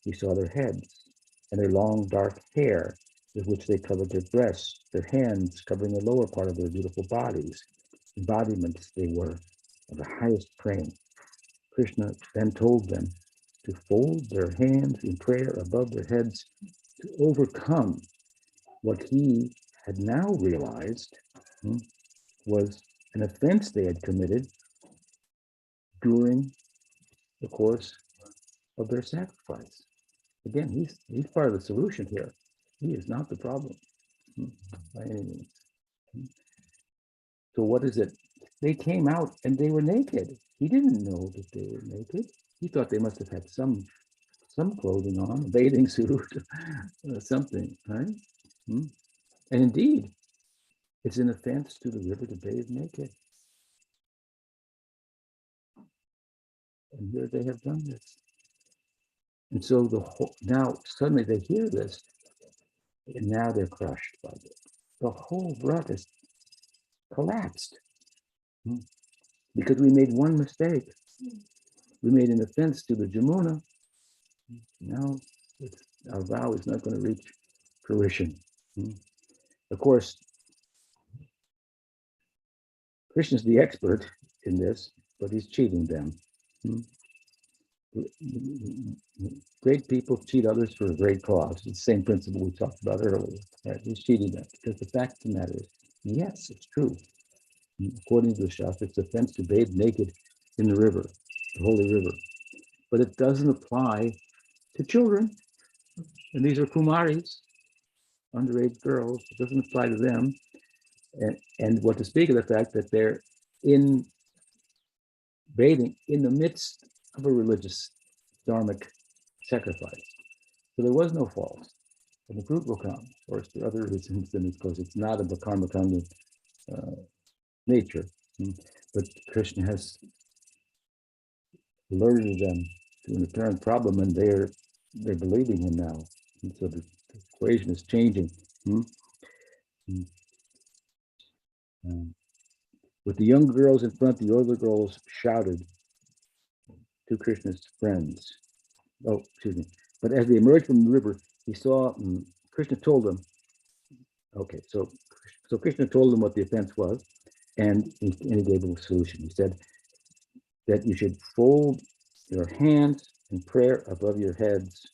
he saw their heads and their long dark hair with which they covered their breasts, their hands covering the lower part of their beautiful bodies. Embodiments they were of the highest praying. Krishna then told them to fold their hands in prayer above their heads to overcome what he had now realized was an offense they had committed during the course of their sacrifice. Again, he's part of the solution here. He is not the problem by any means. So what is it? They came out and they were naked. He didn't know that they were naked. He thought they must have had some clothing on, a bathing suit, or something, right? And indeed, it's an offense to the river to bathe naked. And here they have done this. And so now suddenly they hear this, and now they're crushed by it. The whole rut is collapsed because we made one mistake. We made an offense to the Jamuna. Now our vow is not going to reach fruition. Of course, Krishna's the expert in this, but he's cheating them. Great people cheat others for a great cause. It's the same principle we talked about earlier. Right? He's cheating them because the fact of the matter is, yes, it's true. According to the Shastra, it's offense to bathe naked in the river, the holy river. But it doesn't apply to children. And these are Kumaris, underage girls. It doesn't apply to them. And what to speak of the fact that they're in bathing in the midst of a religious dharmic sacrifice. So there was no fault. And the fruit will come. Of course, the other reasons, then, of course, it's not of a karma nature. But Krishna has alerted them to an apparent problem, and they're believing him now. And so the equation is changing. With the younger girls in front, the older girls shouted to Krishna's friends. Oh, excuse me. But as they emerged from the river, he saw, Krishna told them, okay, so Krishna told them what the offense was, and he gave them a solution. He said that you should fold your hands in prayer above your heads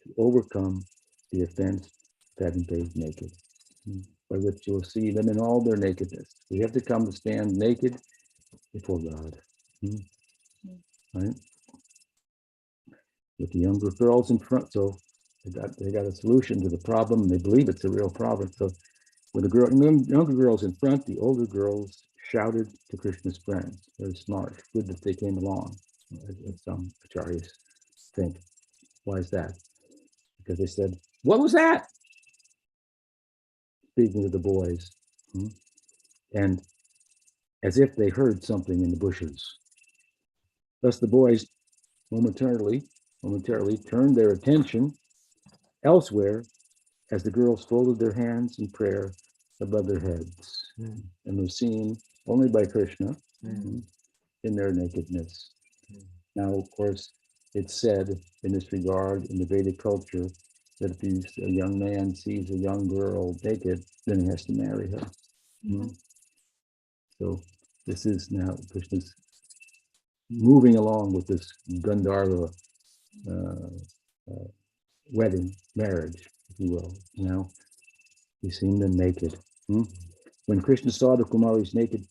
to overcome the offense of having bathed naked, by which you will see them in all their nakedness. We have to come to stand naked before God. Right? With the younger girls in front, so they got a solution to the problem, and they believe it's a real problem. So with the younger girls in front, the older girls shouted to Krishna's friends. Very smart. Good that they came along, as some acharyas think. Why is that? Because they said, "What was that?" Speaking to the boys, and as if they heard something in the bushes. Thus the boys momentarily turned their attention elsewhere as the girls folded their hands in prayer above their heads and were seen only by Krishna in their nakedness. Now, of course, it's said in this regard in the Vedic culture that if a young man sees a young girl naked, then he has to marry her. So this is now Krishna's moving along with this Gandharva wedding, marriage, if you will. Now, he's seen them naked. When Krishna saw the Kumaris naked,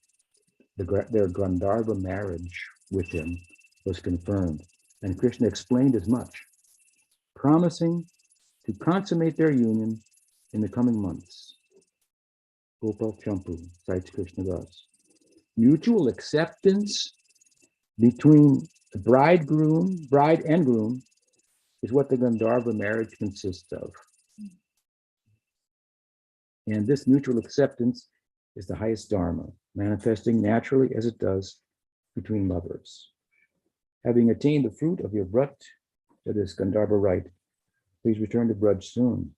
their Gandharva marriage with him was confirmed. And Krishna explained as much, promising to consummate their union in the coming months. Gopal Champu cites Krishna thus. Mutual acceptance between the bride and groom, is what the Gandharva marriage consists of. And this mutual acceptance is the highest dharma, manifesting naturally as it does between lovers. Having attained the fruit of your Vrat, that is Gandharva rite, please return to Braj soon,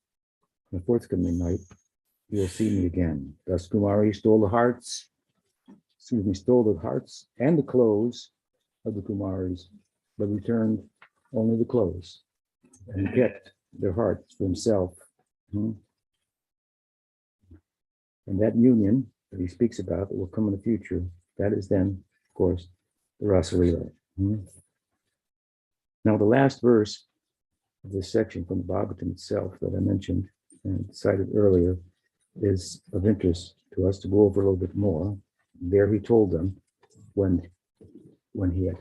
on the forthcoming night, you'll see me again. Thus Kumari stole the hearts, stole the hearts and the clothes of the Kumaris, but returned only the clothes and kept their hearts for himself. Hmm. And that union that he speaks about that will come in the future, that is then, of course, the Rasa Leela. Hmm. Now, the last verse of this section from the Bhagavatam itself that I mentioned and cited earlier is of interest to us to go over a little bit more. There he told them when he had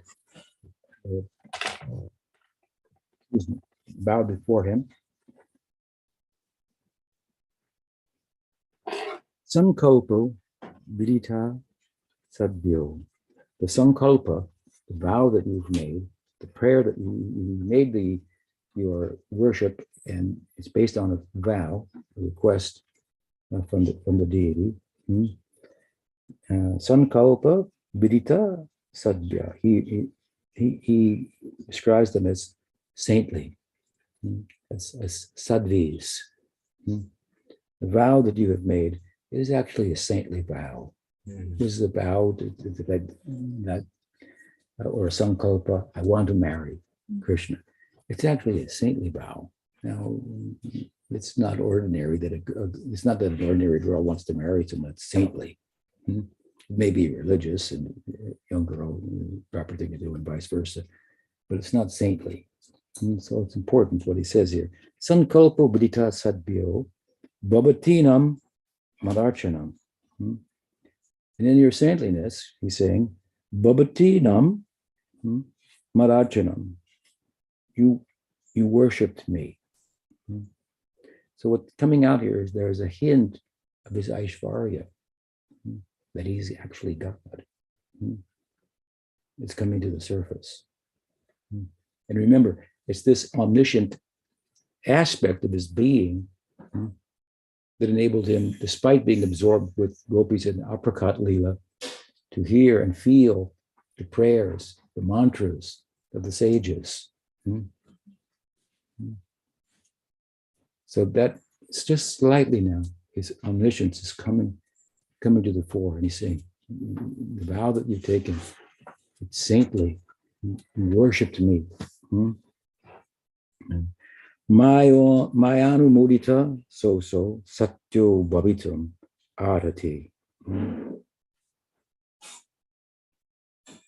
bowed before him, Sankalpo Vidita Sadbyo. The Sankalpa, the vow that you've made, the prayer that you made your worship, and it's based on a vow, a request from the deity. Sankalpa Vidita Sadbya. He describes them as saintly, as sadhvis. The vow that you have made is actually a saintly vow. This is a vow that or a sankalpa, I want to marry Krishna. It's actually a saintly vow. Now, it's not ordinary it's not that an ordinary girl wants to marry someone that's saintly. It may be religious and a young girl, proper thing to do, and vice versa, but it's not saintly. So it's important what he says here. Sankalpo Vidita Sadbyo Babatinam Madarchanam. And in your saintliness, he's saying, Babatinam Madarchanam. You worshipped me. So what's coming out here is there's a hint of his Aishvarya, that he's actually God. It's coming to the surface. And remember, it's this omniscient aspect of his being that enabled him, despite being absorbed with gopis and apricot lila, to hear and feel the prayers, the mantras of the sages. So that it's just slightly now, his omniscience is coming to the fore, and he's saying, the vow that you've taken, it's saintly. You worshipped me. Mayanu mudita so satyo bhavitram arati.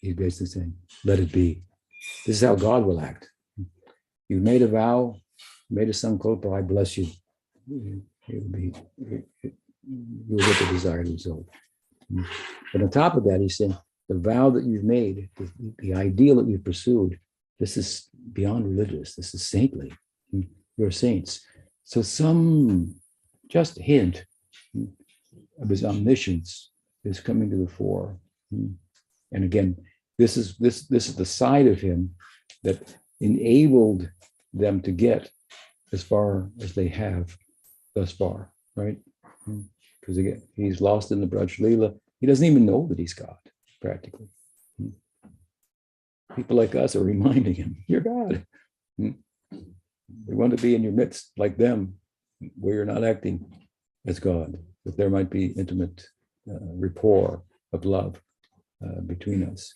He's basically saying, let it be. This is how God will act. You made a vow, made a sankalpa, I bless you. You'll get the desired result. But on top of that, he's saying, the vow that you've made, the ideal that you've pursued, this is beyond religious. This is saintly. You're saints. So some just hint of his omniscience is coming to the fore. And again, this is the side of him that enabled them to get as far as they have thus far, right? Because again, he's lost in the Braj Leela. He doesn't even know that he's God, practically. People like us are reminding him, you're God. We want to be in your midst like them, where you're not acting as God, but there might be intimate rapport of love between us.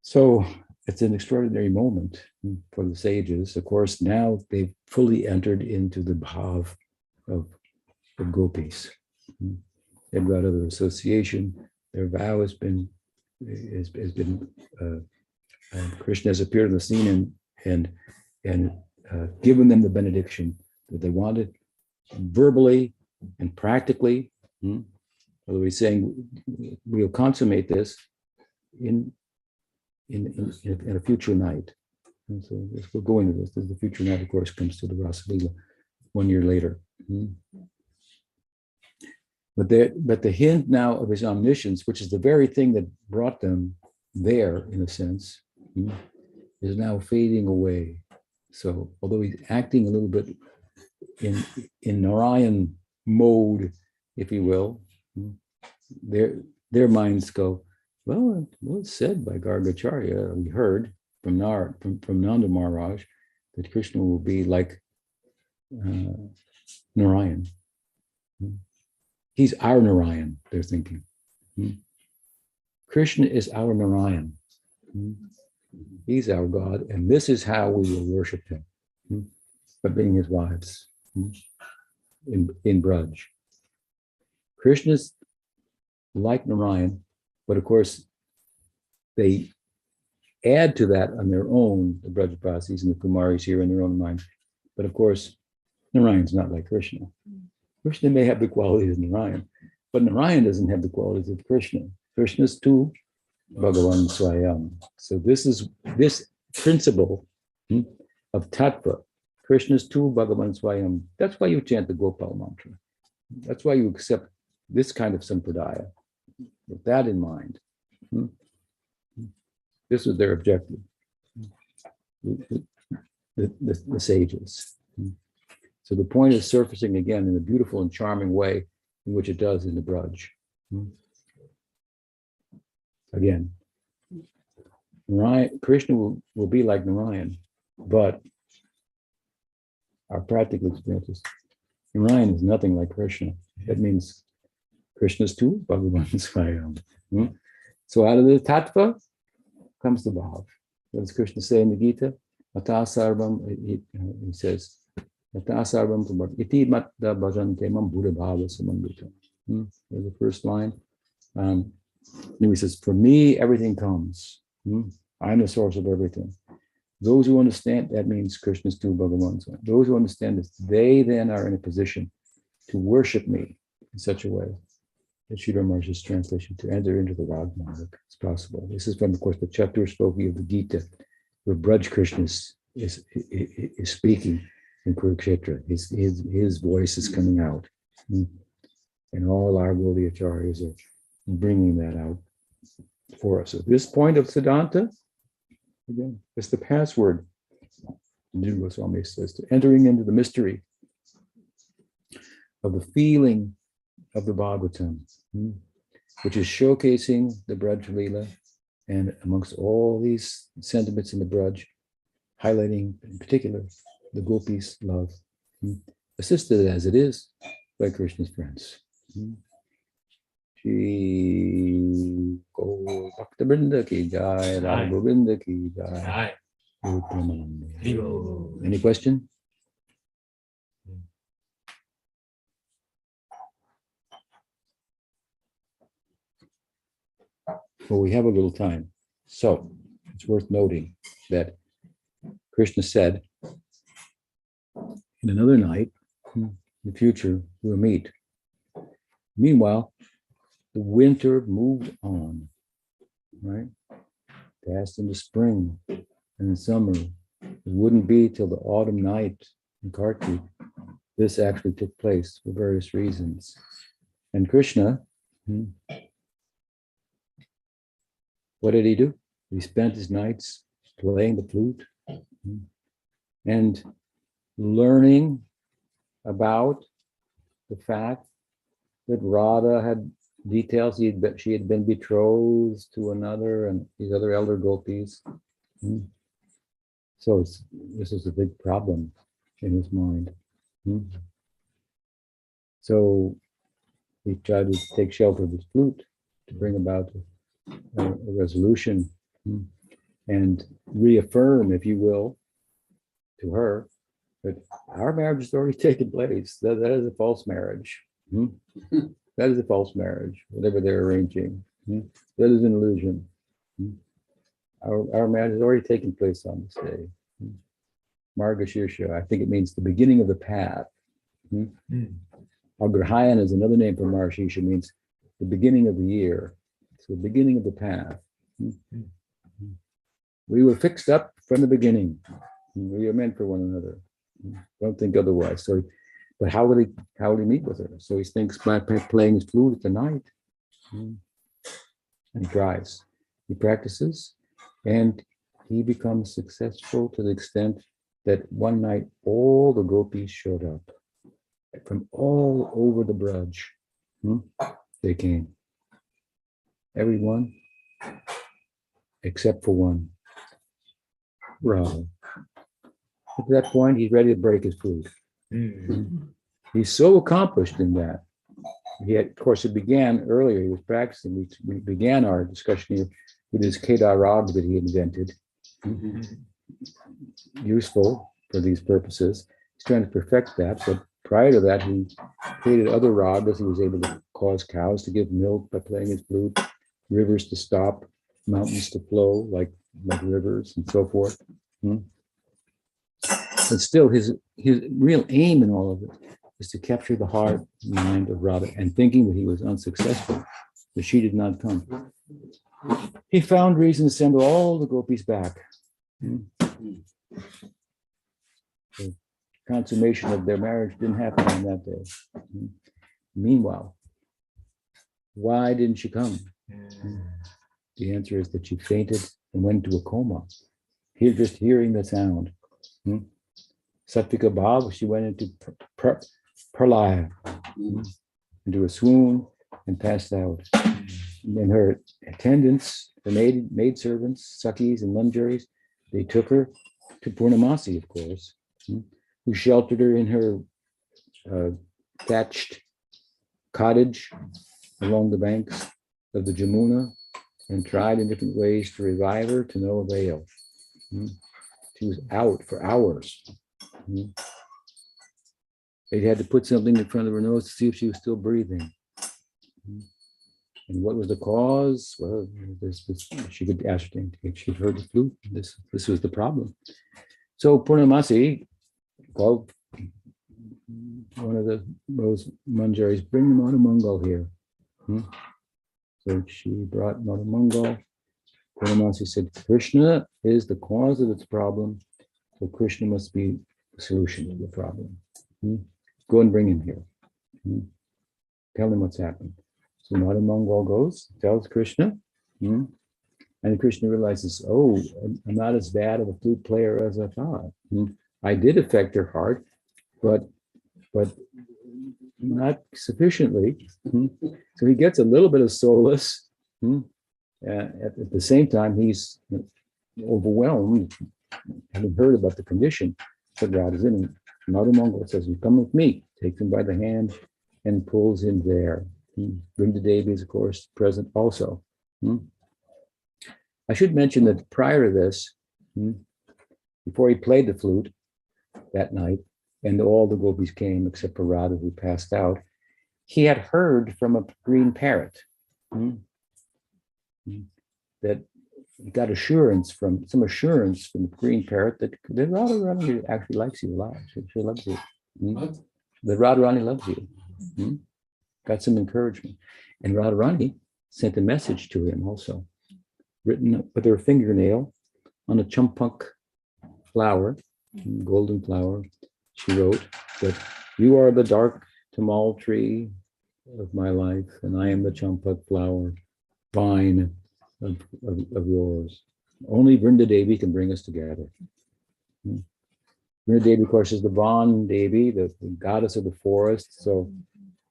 So it's an extraordinary moment for the sages. Of course, now they've fully entered into the bhav of gopis. They've got other association. Their vow has been Krishna has appeared on the scene and given them the benediction that they wanted, verbally and practically. Although he's saying we'll consummate this in a future night. And so we're going to this. The future night, of course, comes to the Rasa Leela 1 year later. But the hint now of his omniscience, which is the very thing that brought them there, in a sense, is now fading away. So although he's acting a little bit in Narayan mode, if you will, their minds go, well, it's said by Gargacharya, we heard from Nanda Maharaj that Krishna will be like Narayan. He's our Narayan, they're thinking. Krishna is our Narayan. He's our God, and this is how we will worship him, by being his wives in Braj. Krishna's like Narayan, but of course, they add to that on their own, the Brajbasis and the Kumaris here in their own mind. But of course, Narayan's not like Krishna. Krishna may have the qualities of Narayan, but Narayan doesn't have the qualities of Krishna. Krishna's too Bhagavan Swayam. So this principle of tattva, Krishna's too Bhagavan Swayam. That's why you chant the Gopal mantra. That's why you accept this kind of sampradaya. With that in mind, this was their objective. The sages. So the point is surfacing again in a beautiful and charming way in which it does in the Braj. Again, Krishna will be like Narayan, but our practical experiences, Narayan is nothing like Krishna. That means Krishna's too Bhagavan Swayam. So out of the tattva comes the bhav. What does Krishna say in the Gita? Mata sarvam, he says, Mata sarvam iti matta bhajante mam buddha bhava samandita. There's the first line. And he says, for me, everything comes. I'm the source of everything. Those who understand, that means Krishna's too Bhagavan. Those who understand this, they then are in a position to worship me in such a way that Sridhar Maharaj's translation, to enter into the Rag Marg is possible. This is from, of course, the Chatur Sloki of the Gita, where Braj Krishna is speaking in Kurukshetra. His voice is coming out. And all our Gaudiya Acharyas are bringing that out for us. So this point of Siddhanta, again, it's the password, Swami says, to entering into the mystery of the feeling of the Bhagavatam, which is showcasing the Braj Leela, and amongst all these sentiments in the Braj, highlighting in particular the Gopis' love, assisted as it is by Krishna's friends. Shri Gaur Bhakta Vrinda ki jai, Radha Govinda ki jai. Any question? Well, we have a little time. So it's worth noting that Krishna said, in another night, in the future, we'll meet. Meanwhile, the winter moved on, right? Passed into spring and in summer. It wouldn't be till the autumn night in Kartik. This actually took place for various reasons. And Krishna, what did he do? He spent his nights playing the flute and learning about the fact that Radha had details. She had been betrothed to another, and these other elder gopis. So this is a big problem in his mind. So he tried to take shelter of his flute to bring about a resolution and reaffirm, if you will, to her that our marriage has already taken place. That is a false marriage. That is a false marriage, whatever they're arranging. That is an illusion. Our marriage has already taken place on this day. Margashirsha, I think it means the beginning of the path. Agrahayan is another name for Margashirsha, means the beginning of the year. So the beginning of the path. We were fixed up from the beginning. We are meant for one another. Don't think otherwise. So, but how will he meet with her? So he thinks by playing his flute at the night. And he tries. He practices, and he becomes successful to the extent that one night all the gopis showed up from all over the Braj. They came. Everyone except for one, Radha. At that point, he's ready to break his flute. He's so accomplished in that he had, of course, it began earlier. He was practicing. We began our discussion here with his Kedar rag that he invented, useful for these purposes. He's trying to perfect that, but prior to that, he created other ragas. He was able to cause cows to give milk by playing his flute, rivers to stop, mountains to flow like rivers, and so forth. But still, his real aim in all of it is to capture the heart and mind of Radha, and thinking that he was unsuccessful, that she did not come. He found reason to send all the gopis back. The consummation of their marriage didn't happen on that day. Meanwhile, why didn't she come? The answer is that she fainted and went into a coma. Just hearing the sound. Satvika Bhav, she went into pralaya, into a swoon and passed out. And her attendants, her maid servants, Sakis and Manjaris, they took her to Purnamasi, of course, who sheltered her in her thatched cottage along the banks of the Jamuna and tried in different ways to revive her, to no avail. She was out for hours. They had to put something in front of her nose to see if she was still breathing. And what was the cause? Well, she could ascertain. She'd heard the flute. This was the problem. So Purnamasi called one of those manjaris, bring Madhu Mangal here. So she brought Madhu Mangal. Purnamasi said, Krishna is the cause of its problem. So Krishna must be the solution to the problem. Go and bring him here. Tell him what's happened. So Madhu Mangal goes, tells Krishna, and Krishna realizes, oh, I'm not as bad of a flute player as I thought. I did affect her heart, but not sufficiently. So he gets a little bit of solace. At the same time, he's overwhelmed, having heard about the condition that God is in. And Madhu Mangal says, you come with me, takes him by the hand and pulls him there. Vrinda Devi is, of course, present also. I should mention that prior to this, before he played the flute that night, and all the gopis came except for Radha, who passed out, he had heard from a green parrot that he got assurance from the green parrot that Radharani actually likes you a lot. She loves you. That Radharani loves you. Got some encouragement. And Radharani sent a message to him also, written with her fingernail on a champak flower, golden flower. She wrote that you are the dark tamal tree of my life, and I am the champak flower, vine of yours. Only Vrinda Devi can bring us together. Vrinda Devi, of course, is the Van Devi, the goddess of the forest. So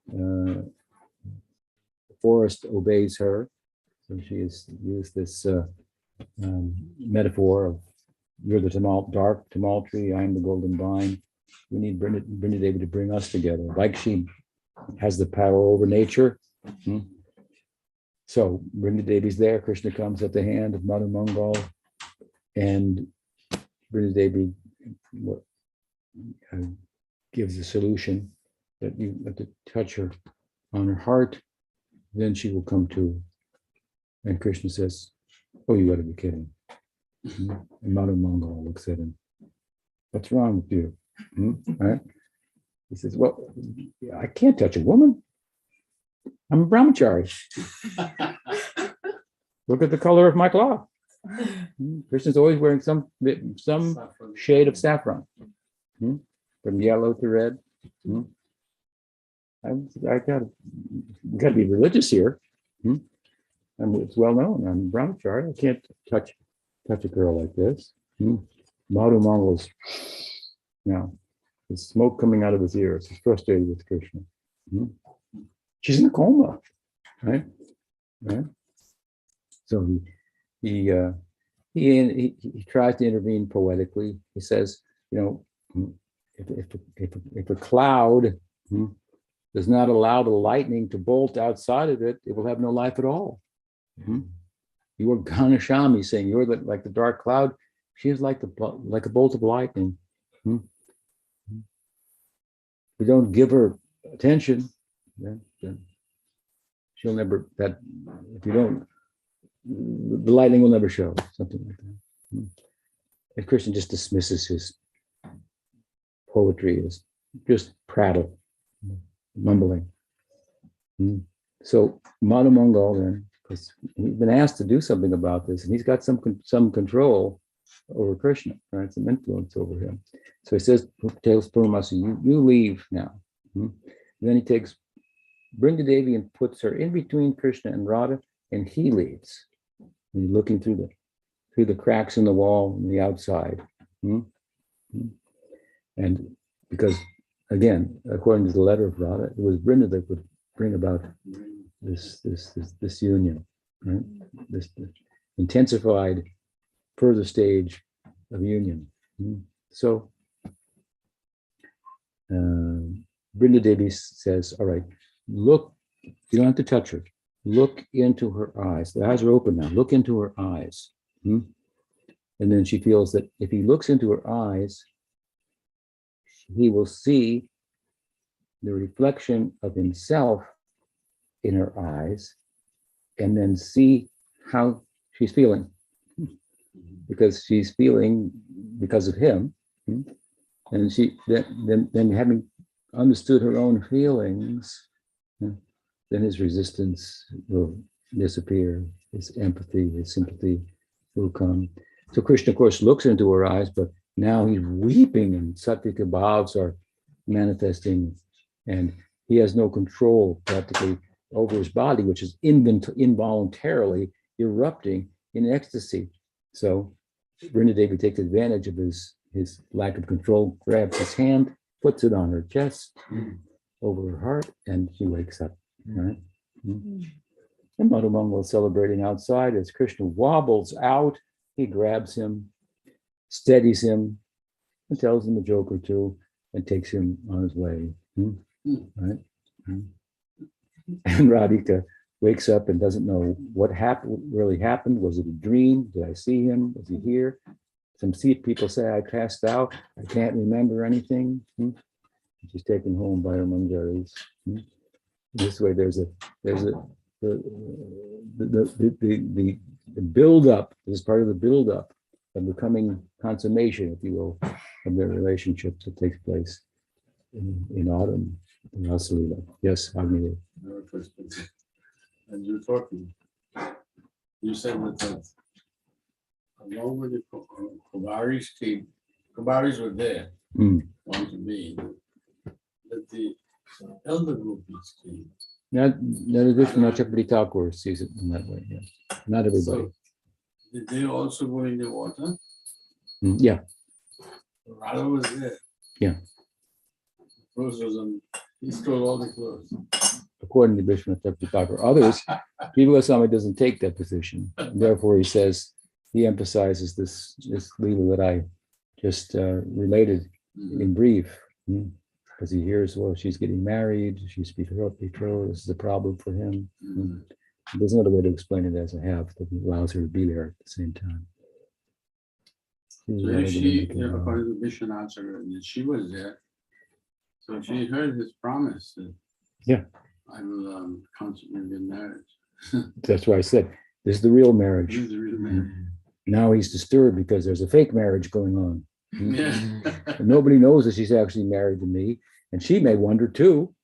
the forest obeys her. So she has used this metaphor of you're the dark tamal tree, I am the golden vine. We need Vrinda Devi to bring us together, like she has the power over nature. So Vrinda Devi's there. Krishna comes at the hand of Madhu Mangal, and Vrinda Devi gives a solution that you have to touch her on her heart, then she will come to. And Krishna says, oh, you got to be kidding. And Madhu Mangal looks at him. What's wrong with you? Right? He says, well, I can't touch a woman. I'm a brahmachari. Look at the color of my cloth. Krishna's always wearing some shade of saffron, from yellow to red. I got to be religious here. And it's well known. I'm a brahmachari. I can't touch a girl like this. Madhu Mangal's now, there's smoke coming out of his ears. He's frustrated with Krishna. She's in a coma, right? So he tries to intervene poetically. He says, if a cloud does not allow the lightning to bolt outside of it, it will have no life at all. You are Ganeshami, saying you're like the dark cloud. She is like a bolt of lightning. We don't give her attention, then she'll never. That if you don't, the lightning will never show. Something like that. And Krishna just dismisses his poetry as just prattle, mumbling. So Madhumangal then, because he's been asked to do something about this, and he's got some control over Krishna, right? Some influence over him. So he says, tells Purnamasi, you leave now. Then he takes Brinda Devi and puts her in between Krishna and Radha, and he leaves. And he's looking through the cracks in the wall on the outside. And because, again, according to the letter of Radha, it was Brinda that would bring about this union, right? This intensified further stage of union. So Brinda Devi says, all right, look, you don't have to touch her. Look into her eyes. The eyes are open now. Look into her eyes. And then she feels that if he looks into her eyes, he will see the reflection of himself in her eyes, and then see how she's feeling, because she's feeling because of him, and she then having understood her own feelings, then his resistance will disappear, his empathy, his sympathy will come. So Krishna, of course, looks into her eyes, but now he's weeping, and Sattvika bhavs are manifesting, and he has no control practically over his body, which is involuntarily erupting in ecstasy. So Brinda Devi takes advantage of his lack of control, grabs his hand, puts it on her chest, over her heart, and she wakes up. Right? And Madhumangal is celebrating outside as Krishna wobbles out. He grabs him, steadies him, and tells him a joke or two, and takes him on his way. Right? And Radhika wakes up and doesn't know what really happened. Was it a dream? Did I see him? Was he here? Some people say I passed out. I can't remember anything. She's taken home by her manjaris. This way, there's the build-up. This is part of the build-up of becoming consummation, if you will, of their relationship that takes place in autumn. Rasalila. Yes, Agni. As you're talking, you said that along with the Kubaris came, Kubaris were there, wanted to be, that the elder groupies came. Not additional Chakri Thakur sees it in that way. Yeah. Not everybody. So, did they also go in the water? Yeah. Radha was there. Yeah. Clothes was on. He stole all the clothes. According to Vishnu Chakri Thakur. Others, Jiva Swami doesn't take that position. Therefore, he says, he emphasizes this Leela that I just related in brief. Because he hears, well, she's getting married, she's betrothed, this is a problem for him. There's another way to explain it as I have that allows her to be there at the same time. So if she, according to Vishwanath, she was there. So she heard his promise that I will consummate your marriage. That's why I said, this is the real marriage. This is the real marriage. Now he's disturbed because there's a fake marriage going on. And nobody knows that she's actually married to me. And she may wonder too,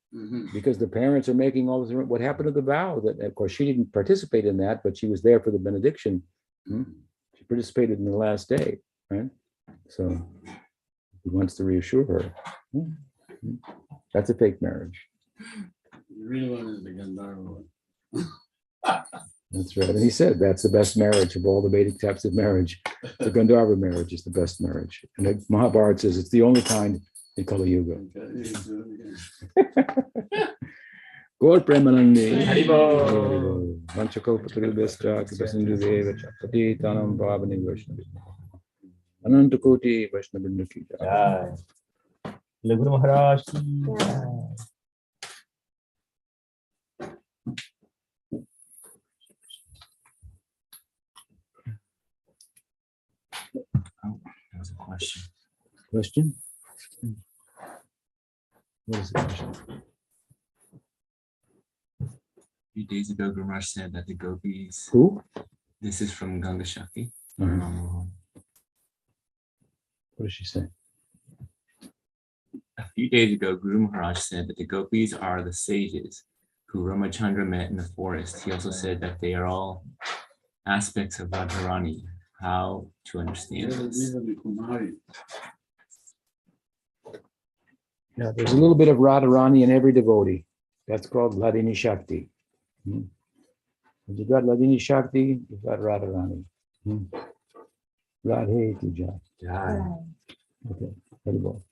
because the parents are making all this. What happened to the vow? That, of course, she didn't participate in that, but she was there for the benediction. She participated in the last day, right? So he wants to reassure her. That's a fake marriage. The real one is the Gandharva one. That's right. And he said that's the best marriage of all the Vedic types of marriage. The Gandharva marriage is the best marriage. And the Mahabharata says it's the only kind in Kali Yuga. Gaur Premanandi. Haribo. Vanchakopatribhascha Kripasindu Deva Chakati Tanam Bhavani Vaishnavi. Anantakoti Vaishnavindaki. Jai. Guru Maharaj ki jai. was a question. Question? What is the question? A few days ago, Guru Maharaj said that the gopis, Who? this is from Ganga Shakti. What does she say? A few days ago, Guru Maharaj said that the gopis are the sages who Ramachandra met in the forest. He also said that they are all aspects of Radharani. How to understand These this? are the Kumaris. Yeah, there's a little bit of Radharani in every devotee. That's called Ladini Shakti. If you got Ladini Shakti, you've got Radharani. Radhe Tuja. Yeah. Okay, very well.